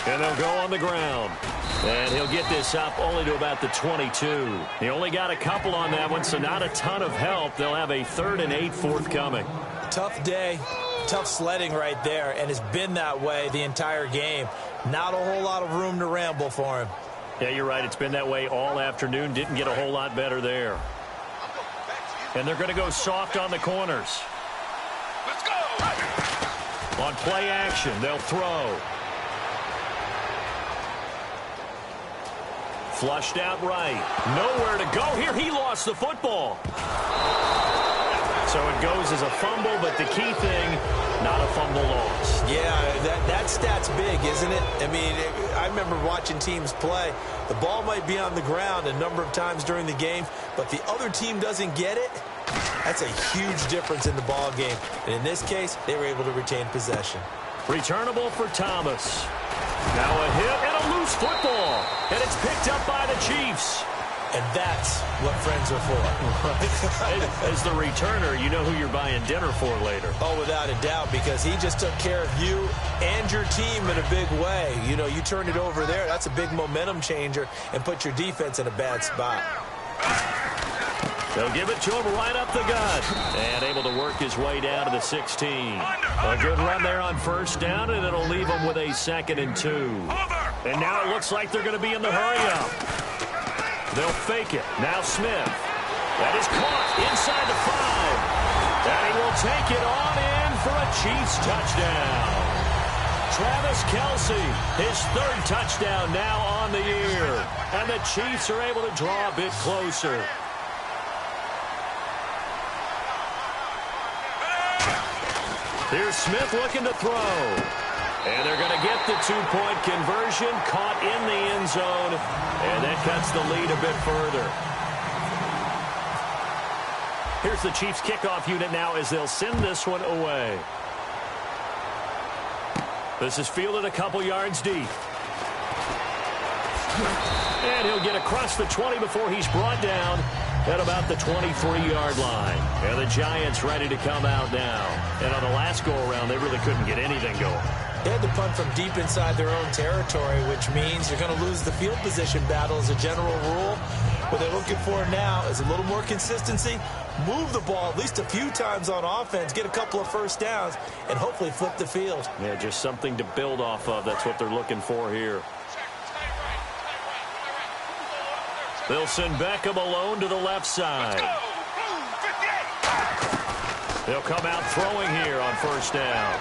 And they'll go on the ground. And he'll get this up only to about the 22. He only got a couple on that one, so not a ton of help. They'll have a 3rd and 8 forthcoming. Tough day, tough sledding right there, and it's been that way the entire game. Not a whole lot of room to ramble for him. Yeah, you're right. It's been that way all afternoon. Didn't get a whole lot better there. I'm going back to you. And they're going to go soft on the corners. Let's go. On play action, they'll throw. Flushed out right. Nowhere to go here. He lost the football. So it goes as a fumble, but the key thing, not a fumble loss. Yeah, that stat's big, isn't it? I mean, I remember watching teams play. The ball might be on the ground a number of times during the game, but the other team doesn't get it. That's a huge difference in the ball game. And in this case, they were able to retain possession. Returnable for Thomas. Now a hit and a loose football. And it's picked up by the Chiefs. And that's what friends are for. As the returner, you know who you're buying dinner for later. Oh, without a doubt, because he just took care of you and your team in a big way. You know, you turn it over there, that's a big momentum changer, and put your defense in a bad spot. They'll give it to him right up the gut. And able to work his way down to the 16. A good run there on first down, and it'll leave him with a 2nd and 2. And now it looks like they're going to be in the hurry-up. They'll fake it. Now Smith. That is caught inside the 5. And he will take it on in for a Chiefs touchdown. Travis Kelce, his 3rd touchdown now on the year. And the Chiefs are able to draw a bit closer. Here's Smith looking to throw. And they're going to get the 2-point conversion, caught in the end zone, and that cuts the lead a bit further. Here's the Chiefs kickoff unit now as they'll send this one away. This is fielded a couple yards deep. And he'll get across the 20 before he's brought down at about the 23-yard line. And the Giants ready to come out now. And on the last go-around, they really couldn't get anything going. They had to punt from deep inside their own territory, which means you're going to lose the field position battle as a general rule. What they're looking for now is a little more consistency, move the ball at least a few times on offense, get a couple of first downs, and hopefully flip the field. Yeah, just something to build off of. That's what they're looking for here. They'll send Beckham alone to the left side. They'll come out throwing here on first down.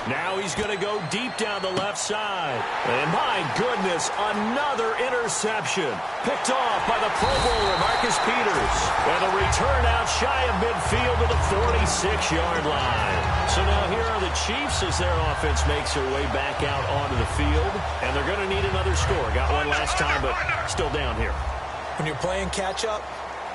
Now he's going to go deep down the left side. And my goodness, another interception. Picked off by the Pro Bowler, Marcus Peters. And a return out shy of midfield to the 46-yard line. So now here are the Chiefs as their offense makes their way back out onto the field. And they're going to need another score. Got one last time, but still down here. When you're playing catch-up,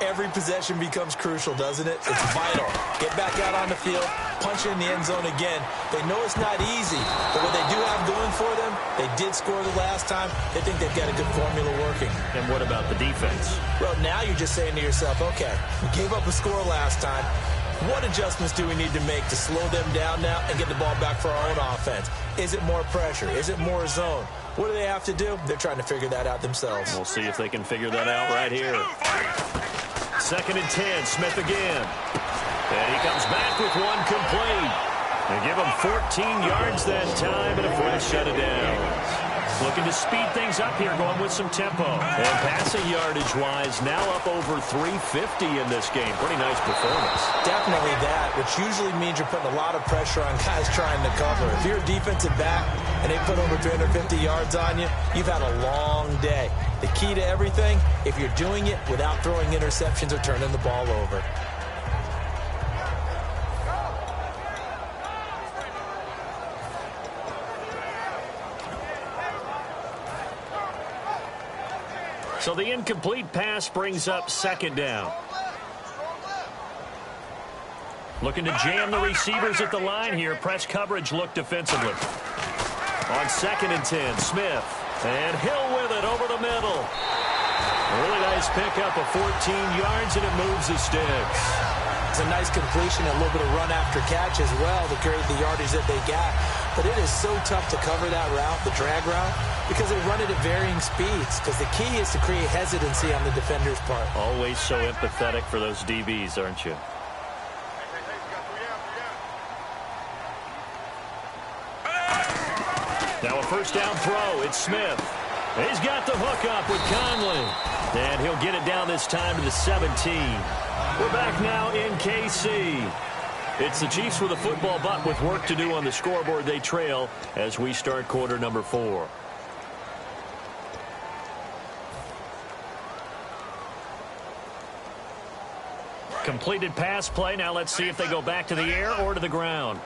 every possession becomes crucial, doesn't it? It's vital. Get back out on the field, punch it in the end zone again. They know it's not easy, but what they do have going for them, they did score the last time. They think they've got a good formula working. And what about the defense? Well, now you're just saying to yourself, okay, we gave up a score last time. What adjustments do we need to make to slow them down now and get the ball back for our own offense? Is it more pressure? Is it more zone? What do they have to do? They're trying to figure that out themselves. We'll see if they can figure that out right here. 2nd and 10, Smith again. And he comes back with one complete. They give him 14 yards that time and a fresh set of downs. Looking to speed things up here, going with some tempo. And passing yardage-wise, now up over 350 in this game. Pretty nice performance. Definitely that, which usually means you're putting a lot of pressure on guys trying to cover. If you're a defensive back and they put over 350 yards on you, you've had a long day. The key to everything, if you're doing it without throwing interceptions or turning the ball over. So the incomplete pass brings up 2nd down. Looking to jam the receivers at the line here. Press coverage look defensively. On 2nd and 10, Smith. And Hill with it over the middle. A really nice pickup of 14 yards, and it moves the sticks. It's a nice completion and a little bit of run after catch as well to create the yardage that they got. But it is so tough to cover that route, the drag route, because they run it at varying speeds. Because the key is to create hesitancy on the defender's part. Always so empathetic for those DBs, aren't you? Now a first down throw. It's Smith. He's got the hook up with Conley. And he'll get it down this time to the 17. We're back now in KC. It's the Chiefs with a football, but with work to do on the scoreboard. They trail as we start quarter number 4. Completed pass play. Now let's see if they go back to the air or to the ground.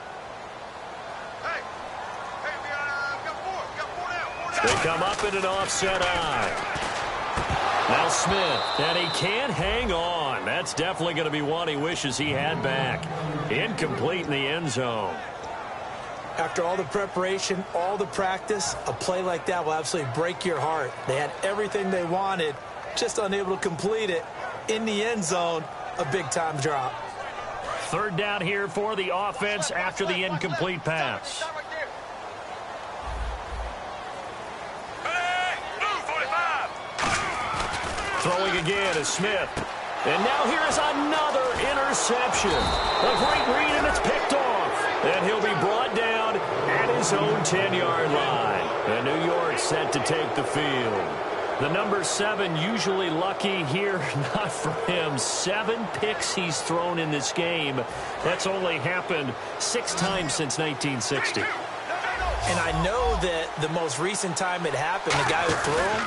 They come up in an offset eye. Now Smith, and he can't hang on. That's definitely going to be one he wishes he had back. Incomplete in the end zone. After all the preparation, all the practice, a play like that will absolutely break your heart. They had everything they wanted, just unable to complete it. In the end zone, a big-time drop. Third down here for the offense after the incomplete pass. Throwing again is Smith. And now here is another interception. A great read, and it's picked off. And he'll be brought down at his own 10-yard line. And New York set to take the field. The number 7 usually lucky here, not for him. 7 picks he's thrown in this game. That's only happened 6 times since 1960. And I know that the most recent time it happened, the guy who threw him,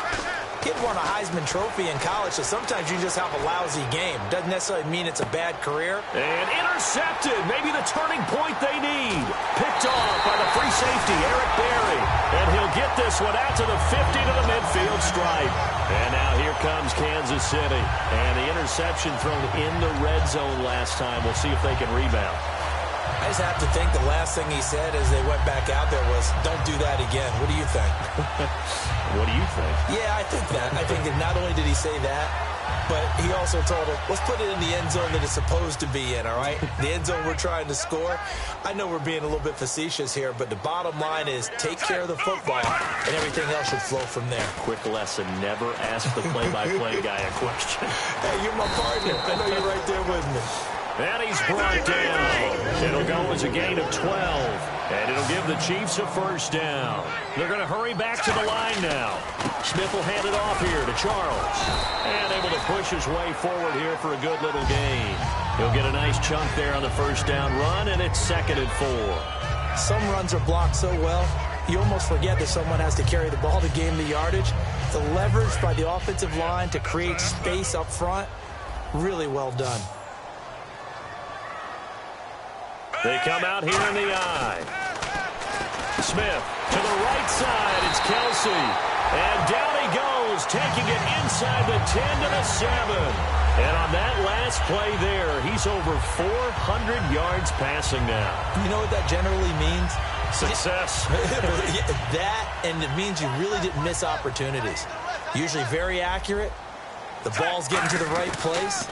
kid won a Heisman Trophy in college, so sometimes you just have a lousy game. Doesn't necessarily mean it's a bad career. And intercepted. Maybe the turning point they need. Picked off by the free safety, Eric Berry. And he'll get this one out to the 50 to the midfield stripe. And now here comes Kansas City. And the interception thrown in the red zone last time. We'll see if they can rebound. I just have to think the last thing he said as they went back out there was, don't do that again. What do you think? What do you think? Yeah, I think that. I think that not only did he say that, but he also told him, let's put it in the end zone that it's supposed to be in, all right? The end zone we're trying to score. I know we're being a little bit facetious here, but the bottom line is take care of the football, and everything else should flow from there. Quick lesson, never ask the play-by-play guy a question. Hey, you're my partner. I know you're right there with me. And he's brought down. It'll go as a gain of 12. And it'll give the Chiefs a first down. They're going to hurry back to the line now. Smith will hand it off here to Charles. And able to push his way forward here for a good little gain. He'll get a nice chunk there on the first down run, and it's 2nd and 4. Some runs are blocked so well, you almost forget that someone has to carry the ball to gain the yardage. The leverage by the offensive line to create space up front, really well done. They come out here in the eye. Smith to the right side. It's Kelsey. And down he goes, taking it inside the 10 to the 7. And on that last play there, he's over 400 yards passing now. You know what that generally means? Success. That, and it means you really didn't miss opportunities. Usually very accurate. The ball's getting to the right place.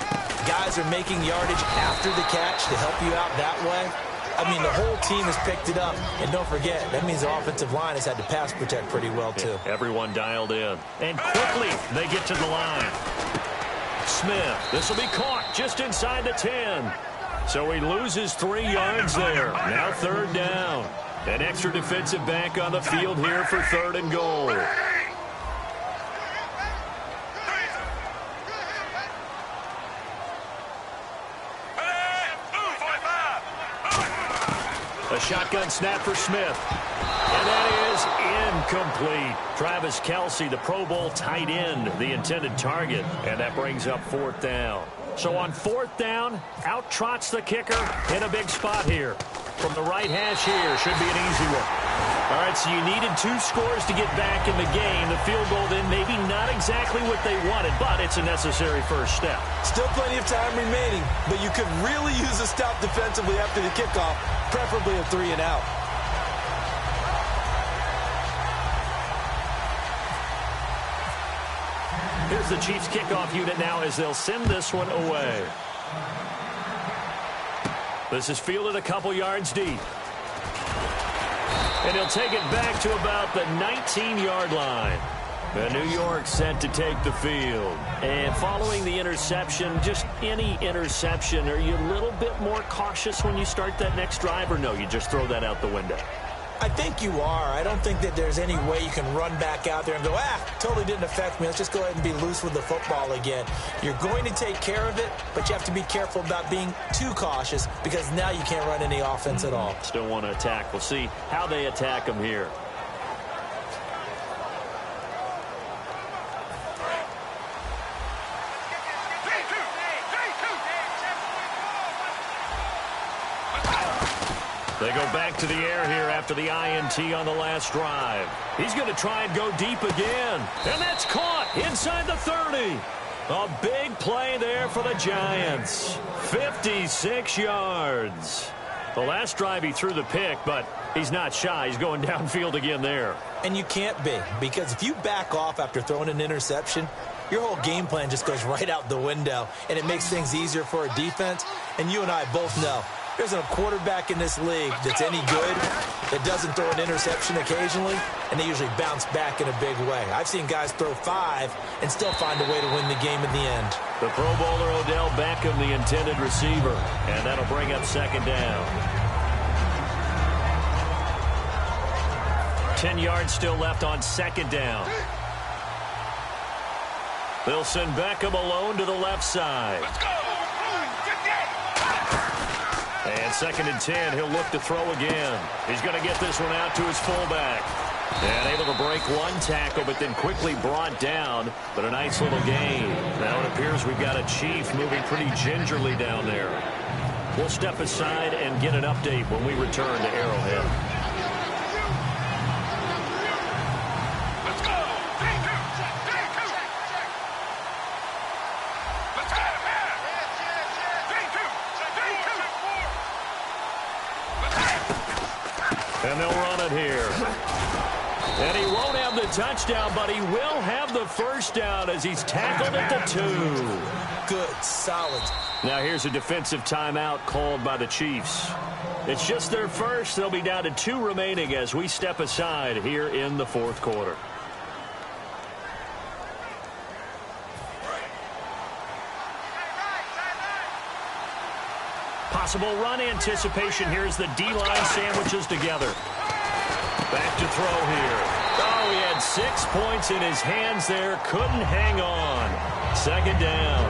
Guys are making yardage after the catch to help you out that way. I mean, the whole team has picked it up. And don't forget, that means the offensive line has had to pass protect pretty well, too. Yeah, everyone dialed in. And quickly, they get to the line. Smith, this will be caught just inside the 10. So he loses 3 yards there. Now 3rd down. An extra defensive back on the field here for 3rd and goal. A shotgun snap for Smith. And that is incomplete. Travis Kelsey, the Pro Bowl tight end, the intended target. And that brings up 4th down. So on 4th down, out trots the kicker in a big spot here. From the right hash here, should be an easy one. All right, so you needed 2 scores to get back in the game. The field goal then maybe not exactly what they wanted, but it's a necessary first step. Still plenty of time remaining, but you could really use a stop defensively after the kickoff, preferably a 3 and out. Here's the Chiefs kickoff unit now as they'll send this one away. This is fielded a couple yards deep. And he'll take it back to about the 19-yard line. The New York set to take the field. And following the interception, just any interception, are you a little bit more cautious when you start that next drive, or no, you just throw that out the window? I think you are. I don't think that there's any way you can run back out there and go, totally didn't affect me. Let's just go ahead and be loose with the football again. You're going to take care of it, but you have to be careful about being too cautious because now you can't run any offense at all. Still want to attack. We'll see how they attack them here. They go back to the air here after the INT on the last drive. He's going to try and go deep again. And that's caught inside the 30. A big play there for the Giants. 56 yards. The last drive he threw the pick, but he's not shy. He's going downfield again there. And you can't be, because if you back off after throwing an interception, your whole game plan just goes right out the window, and it makes things easier for a defense. And you and I both know there's a quarterback in this league that's any good that doesn't throw an interception occasionally, and they usually bounce back in a big way. I've seen guys throw 5 and still find a way to win the game in the end. The Pro Bowler Odell Beckham, the intended receiver, and that'll bring up second down. 10 yards still left on second down. They'll send Beckham alone to the left side. Let's go! And 2nd and 10, he'll look to throw again. He's going to get this one out to his fullback. And able to break one tackle, but then quickly brought down. But a nice little gain. Now it appears we've got a Chief moving pretty gingerly down there. We'll step aside and get an update when we return to Arrowhead. And they'll run it here. And he won't have the touchdown, but he will have the first down as he's tackled at the 2. Good, solid. Now here's a defensive timeout called by the Chiefs. It's just their first. They'll be down to 2 remaining as we step aside here in the 4th quarter. Possible run anticipation here as the D-line sandwiches together. Back to throw here. Oh, he had 6 points in his hands there. Couldn't hang on. Second down.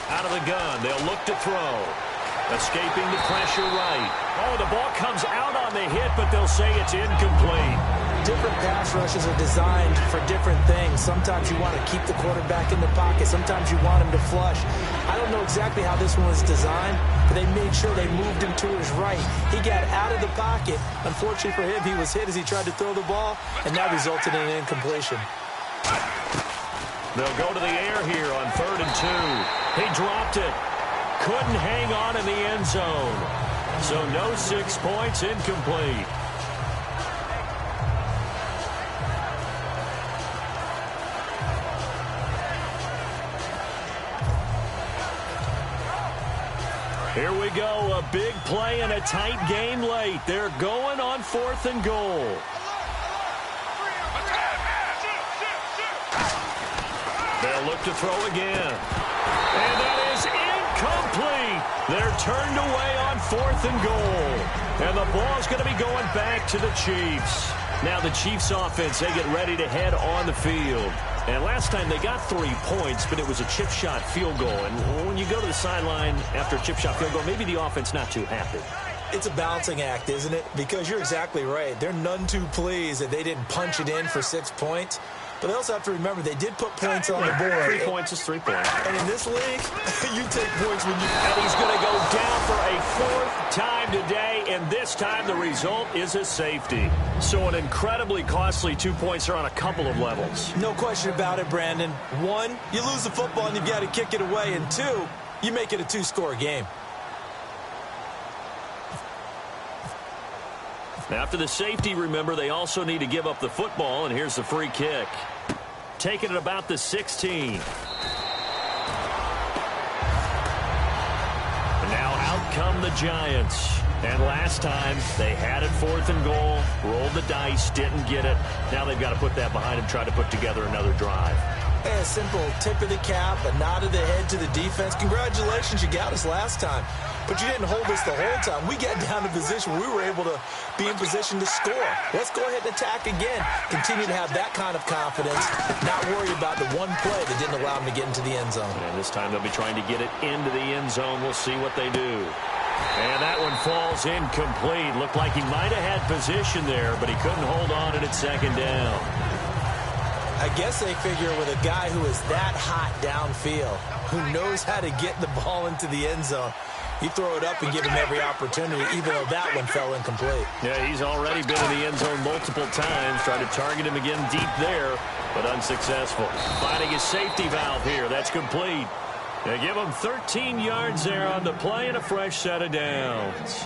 Out of the gun. They'll look to throw. Escaping the pressure right. Oh, the ball comes out on the hit, but they'll say it's incomplete. Different pass rushes are designed for different things. Sometimes you want to keep the quarterback in the pocket. Sometimes you want him to flush. I don't know exactly how this one was designed, but they made sure they moved him to his right. He got out of the pocket. Unfortunately for him, he was hit as he tried to throw the ball, and that resulted in an incompletion. They'll go to the air here on 3rd and 2. He dropped it. Couldn't hang on in the end zone. So no 6 points, incomplete. Here we go, a big play and a tight game late. They're going on 4th and goal. They'll look to throw again. And that is incomplete. They're turned away on 4th and goal. And the ball's going to be going back to the Chiefs. Now the Chiefs offense, they get ready to head on the field. And last time they got 3 points, but it was a chip shot field goal. And when you go to the sideline after a chip shot field goal, maybe the offense not too happy. It's a balancing act, isn't it? Because you're exactly right. They're none too pleased that they didn't punch it in for 6 points. But they also have to remember they did put points on the board. 3 points is 3 points. And in this league, you take points when you... And he's going to go down for a 4th time today, and this time the result is a safety. So an incredibly costly 2 points are on a couple of levels. No question about it, Brandon. 1, you lose the football and you've got to kick it away. And 2, you make it a 2-score game. After the safety, remember, they also need to give up the football, and here's the free kick. Taking it about the 16. And now out come the Giants. And last time, they had it 4th and goal, rolled the dice, didn't get it. Now they've got to put that behind them, try to put together another drive. Hey, a simple tip of the cap, a nod of the head to the defense. Congratulations, you got us last time. But you didn't hold us the whole time. We got down to position where we were able to be in position to score. Let's go ahead and attack again. Continue to have that kind of confidence, not worry about the one play that didn't allow them to get into the end zone. And this time they'll be trying to get it into the end zone. We'll see what they do. And that one falls incomplete. Looked like he might have had position there, but he couldn't hold on, and it's 2nd down. I guess they figure with a guy who is that hot downfield, who knows how to get the ball into the end zone, you throw it up and give him every opportunity, even though that one fell incomplete. Yeah, he's already been in the end zone multiple times. Tried to target him again deep there, but unsuccessful. Finding his safety valve here. That's complete. They give him 13 yards there on the play and a fresh set of downs.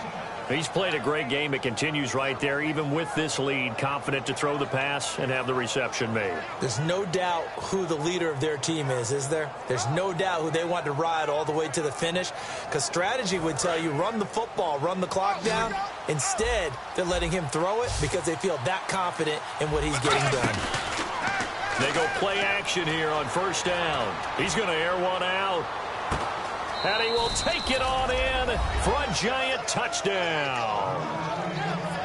He's played a great game. It continues right there, even with this lead, confident to throw the pass and have the reception made. There's no doubt who the leader of their team is there? There's no doubt who they want to ride all the way to the finish, because strategy would tell you run the football, run the clock down. Instead, they're letting him throw it because they feel that confident in what he's getting done. They go play action here on 1st down. He's going to air one out. And he will take it on in for a Giant touchdown.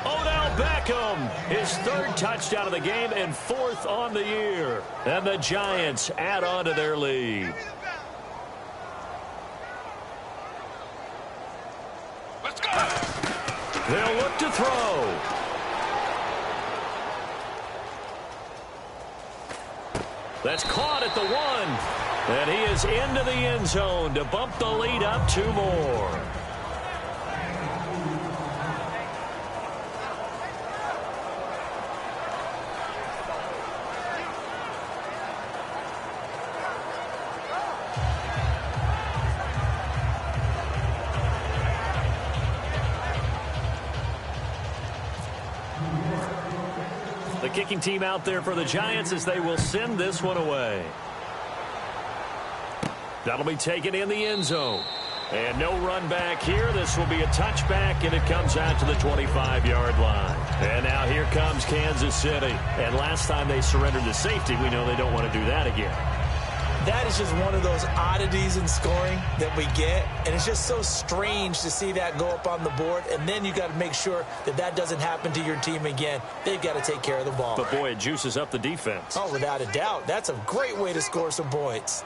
Odell Beckham, his 3rd touchdown of the game and 4th on the year. And the Giants add on to their lead. Let's go! They'll look to throw. That's caught at the 1. And he is into the end zone to bump the lead up 2 more. The kicking team out there for the Giants as they will send this one away. That'll be taken in the end zone. And no run back here. This will be a touchback, and it comes out to the 25-yard line. And now here comes Kansas City. And last time they surrendered to safety, we know they don't want to do that again. That is just one of those oddities in scoring that we get. And it's just so strange to see that go up on the board. And then you got to make sure that that doesn't happen to your team again. They've got to take care of the ball. But, boy, it juices up the defense. Oh, without a doubt. That's a great way to score some points.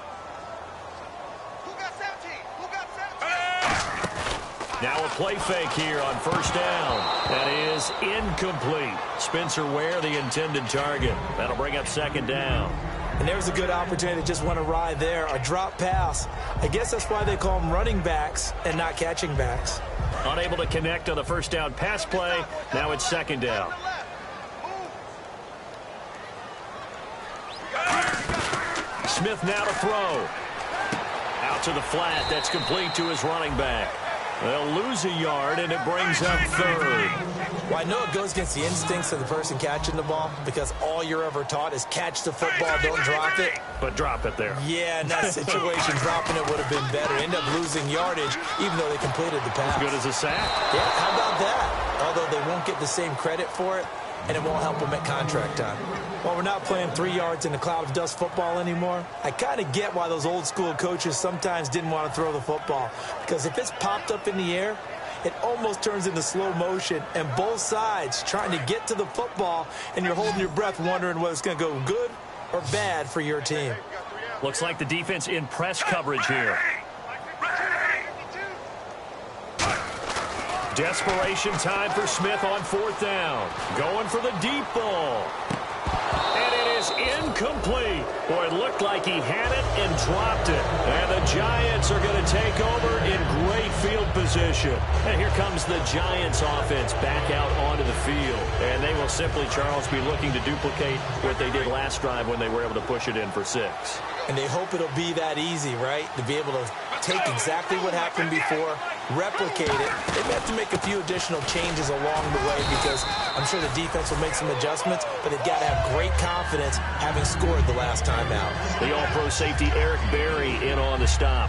Now a play fake here on 1st down. That is incomplete. Spencer Ware, the intended target. That'll bring up 2nd down. And there's a good opportunity to just want to ride there. A drop pass. I guess that's why they call them running backs and not catching backs. Unable to connect on the 1st down pass play. Now it's 2nd down. Smith now to throw. Out to the flat. That's complete to his running back. They'll lose a yard, and it brings up 3rd. Well, I know it goes against the instincts of the person catching the ball because all you're ever taught is catch the football, don't drop it. But drop it there. Yeah, in that situation, dropping it would have been better. End up losing yardage, even though they completed the pass. As good as a sack. Yeah, how about that? Although they won't get the same credit for it, and it won't help them at contract time. While we're not playing 3 yards in a cloud of dust football anymore, I kind of get why those old school coaches sometimes didn't want to throw the football. Because if it's popped up in the air, it almost turns into slow motion, and both sides trying to get to the football, and you're holding your breath wondering whether it's going to go good or bad for your team. Looks like the defense in press coverage here. Desperation time for Smith on 4th down. Going for the deep ball. And it is incomplete. Boy, it looked like he had it and dropped it. And the Giants are going to take over in great field position. And here comes the Giants offense back out onto the field. And they will simply, Charles, be looking to duplicate what they did last drive when they were able to push it in for 6. And they hope it'll be that easy, right? To be able to take exactly what happened before, replicate it. They may have to make a few additional changes along the way because I'm sure the defense will make some adjustments, but they've got to have great confidence having scored the last time out. The all-pro safety Eric Berry in on the stop.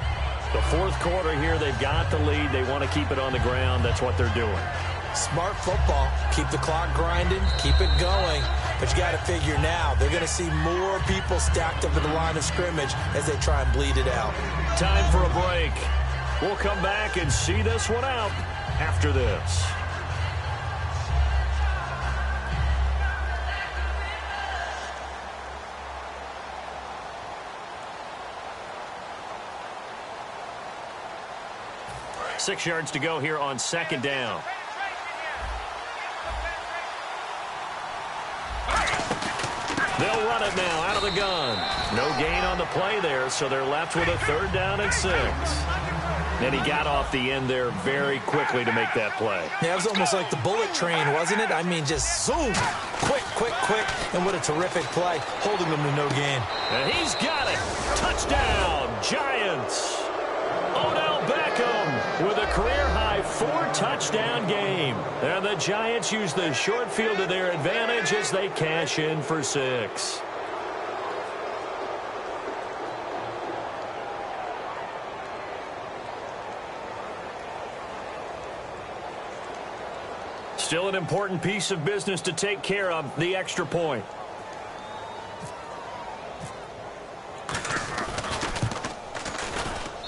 The fourth quarter here, they've got the lead. They want to keep it on the ground. That's what they're doing. Smart football. Keep the clock grinding. Keep it going. But you got to figure now, they're going to see more people stacked up in the line of scrimmage as they try and bleed it out. Time for a break. We'll come back and see this one out after this. Six yards to go here on second down. They'll run it now out of the gun. No gain on the play there, so they're left with a 3rd down and 6. And he got off the end there very quickly to make that play. Yeah, it was almost like the bullet train, wasn't it? I mean, just zoom, quick, quick, quick, and what a terrific play, holding them to no gain. And he's got it. Touchdown, Giants. Odell Beckham with a career-high 4-touchdown game. And the Giants use the short field to their advantage as they cash in for 6. Still an important piece of business to take care of, the extra point.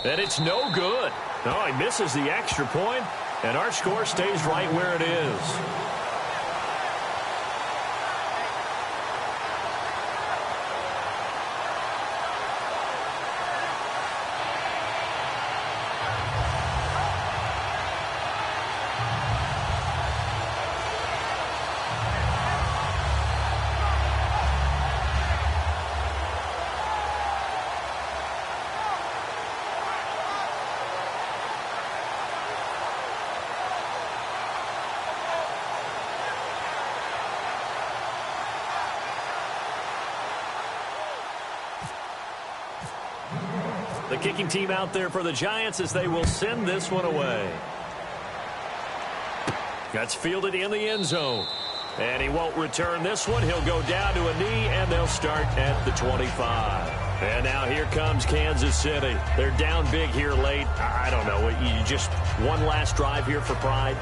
And it's no good. No, he misses the extra point, and our score stays right where it is. The kicking team out there for the Giants as they will send this one away. That's fielded in the end zone. And he won't return this one. He'll go down to a knee, and they'll start at the 25. And now here comes Kansas City. They're down big here late. I don't know. You just one last drive here for pride?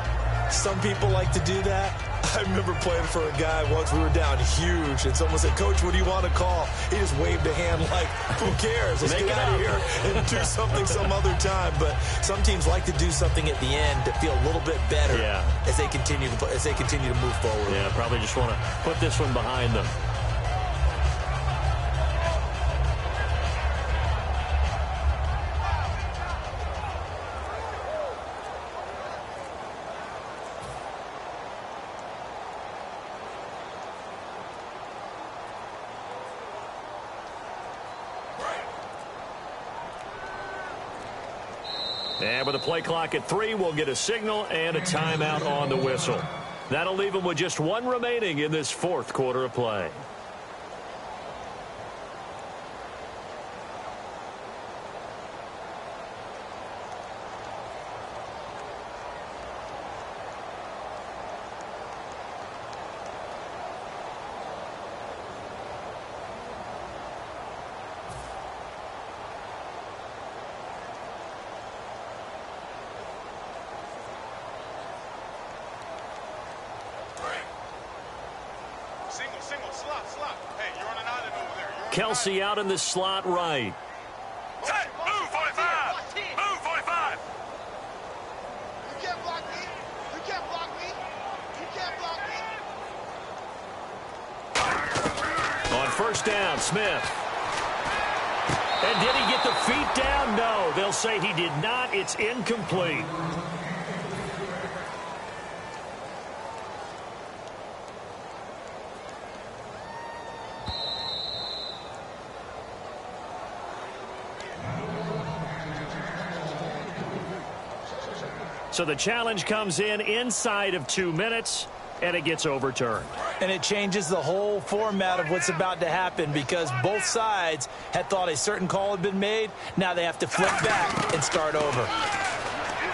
Some people like to do that. I remember playing for a guy once. We were down huge, and someone said, "Coach, what do you want to call?" He just waved a hand like, "Who cares? Let's get out of here and do something some other time." But some teams like to do something at the end to feel a little bit better as they continue to move forward. Yeah, probably just want to put this one behind them. And with the play clock at 3, we'll get a signal and a timeout on the whistle. That'll leave them with just 1 remaining in this 4th quarter of play. Kelsey out in the slot right. Hey, move 45! Move 45! You can't block me! You can't block me! You can't block me! On 1st down, Smith. And did he get the feet down? No, they'll say he did not. It's incomplete. So the challenge comes in inside of 2 minutes, and it gets overturned. And it changes the whole format of what's about to happen because both sides had thought a certain call had been made. Now they have to flip back and start over.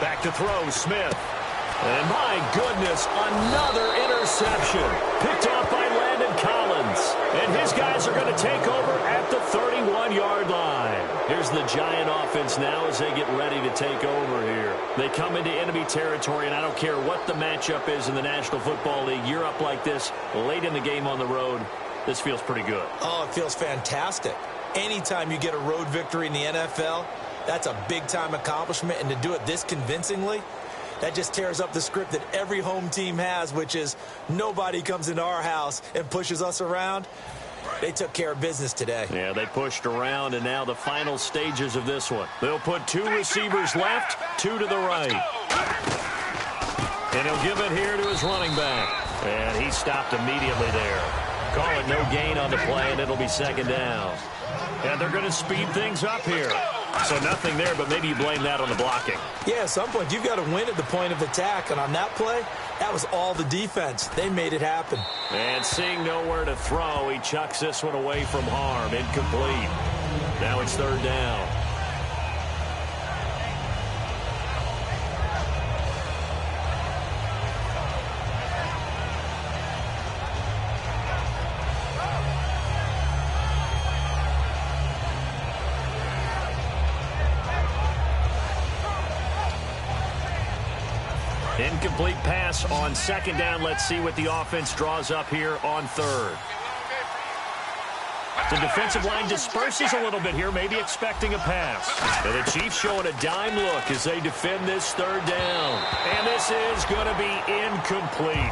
Back to throw, Smith. And my goodness, another interception. Picked off by Landon Collins. And his guys are going to take over at the 31-yard line. Here's the Giant offense now as they get ready to take over here. They come into enemy territory, and I don't care what the matchup is in the National Football League. You're up like this late in the game on the road. This feels pretty good. Oh, it feels fantastic. Anytime you get a road victory in the NFL, that's a big-time accomplishment, and to do it this convincingly, that just tears up the script that every home team has, which is nobody comes into our house and pushes us around. They took care of business today. Yeah, they pushed around, and now the final stages of this one. They'll put 2 receivers left, 2 to the right. And he'll give it here to his running back. And he stopped immediately there. Call it no gain on the play, and it'll be second down. And they're going to speed things up here. So nothing there, but maybe you blame that on the blocking. Yeah, at some point, you've got to win at the point of attack. And on that play, that was all the defense. They made it happen. And seeing nowhere to throw, he chucks this one away from harm. Incomplete. Now it's third down. Incomplete pass on second down. Let's see what the offense draws up here on third. The defensive line disperses a little bit here, maybe expecting a pass. And the Chiefs showing a dime look as they defend this third down. And this is going to be incomplete.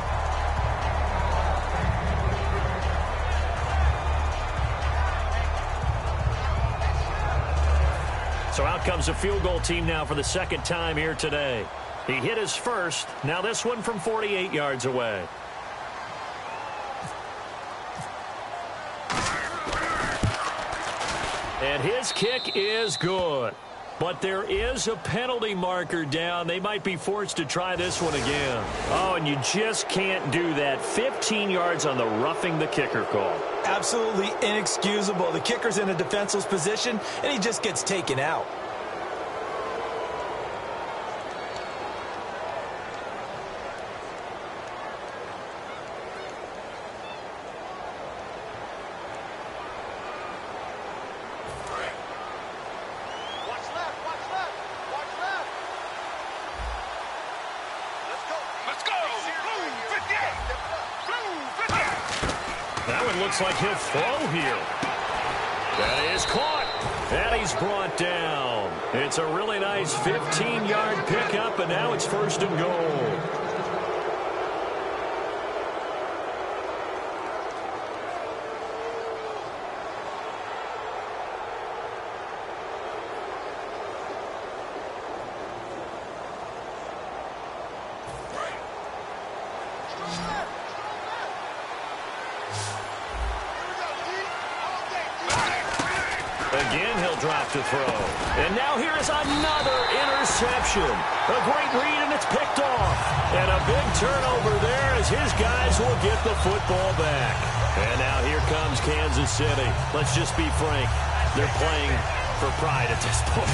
So out comes a field goal team now for the second time here today. He hit his first. Now this one from 48 yards away. And his kick is good. But there is a penalty marker down. They might be forced to try this one again. Oh, and you just can't do that. 15 yards on the roughing the kicker call. Absolutely inexcusable. The kicker's in a defenseless position, and he just gets taken out. Looks like he'll throw here. That is caught. And he's brought down. It's a really nice 15-yard pickup, and now it's first and goal. Again, he'll drop to throw. And now here is another interception. A great read, and it's picked off. And a big turnover there as his guys will get the football back. And now here comes Kansas City. Let's just be frank. They're playing for pride at this point.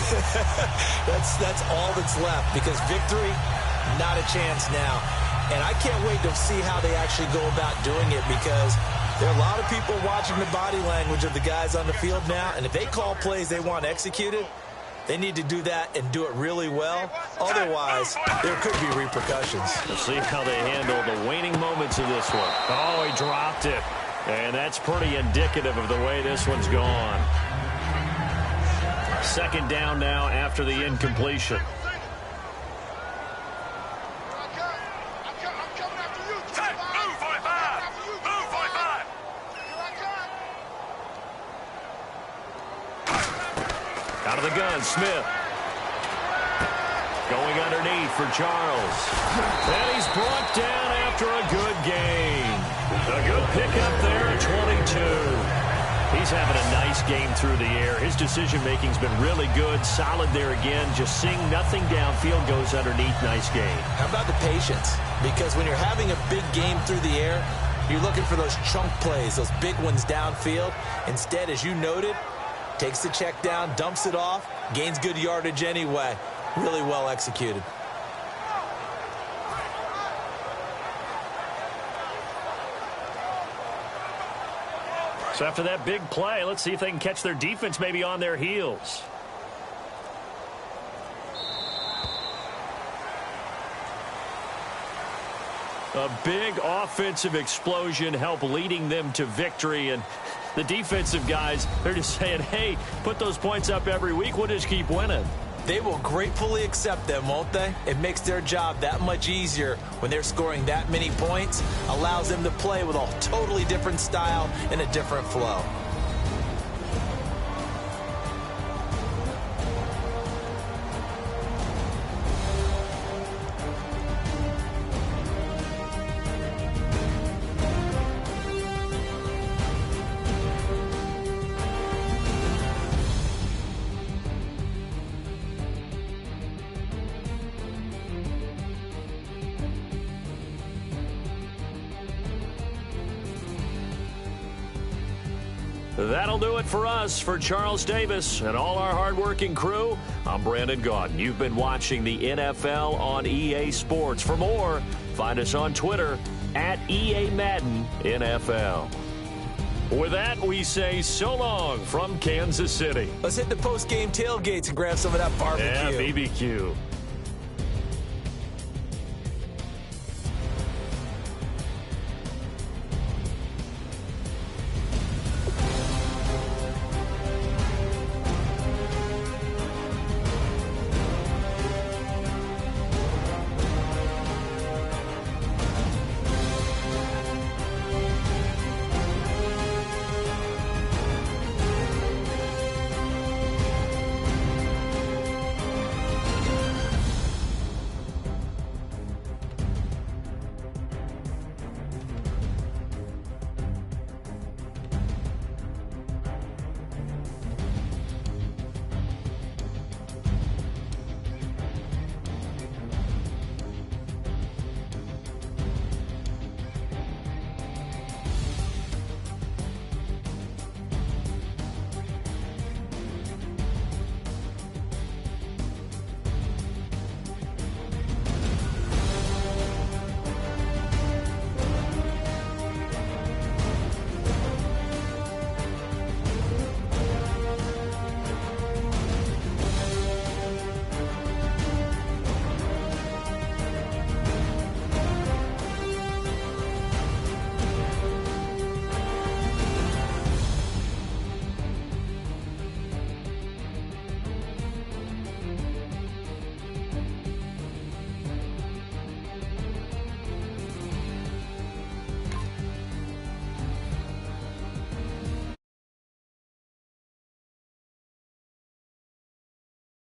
That's all that's left, because victory, not a chance now. And I can't wait to see how they actually go about doing it, because there are a lot of people watching the body language of the guys on the field now, and if they call plays they want executed, they need to do that and do it really well. Otherwise, there could be repercussions. Let's see how they handle the waning moments of this one. Oh, he dropped it. And that's pretty indicative of the way this one's gone. Second down now after the incompletion. Out of the gun, Smith. Going underneath for Charles. And he's brought down after a good gain. A good pickup there at 22. He's having a nice game through the air. His decision-making's been really good. Solid there again. Just seeing nothing downfield, goes underneath. Nice gain. How about the patience? Because when you're having a big game through the air, you're looking for those chunk plays, those big ones downfield. Instead, as you noted, takes the check down, dumps it off, gains good yardage anyway. Really well executed. So after that big play, let's see if they can catch their defense maybe on their heels. A big offensive explosion helped leading them to victory. And the defensive guys, they're just saying, hey, put those points up every week. We'll just keep winning. They will gratefully accept them, won't they? It makes their job that much easier when they're scoring that many points. Allows them to play with a totally different style and a different flow. That'll do it for us. For Charles Davis and all our hardworking crew, I'm Brandon Gaudin. You've been watching the NFL on EA Sports. For more, find us on Twitter at EA Madden NFL. With that, we say so long from Kansas City. Let's hit the post-game tailgates and grab some of that barbecue. Yeah, BBQ.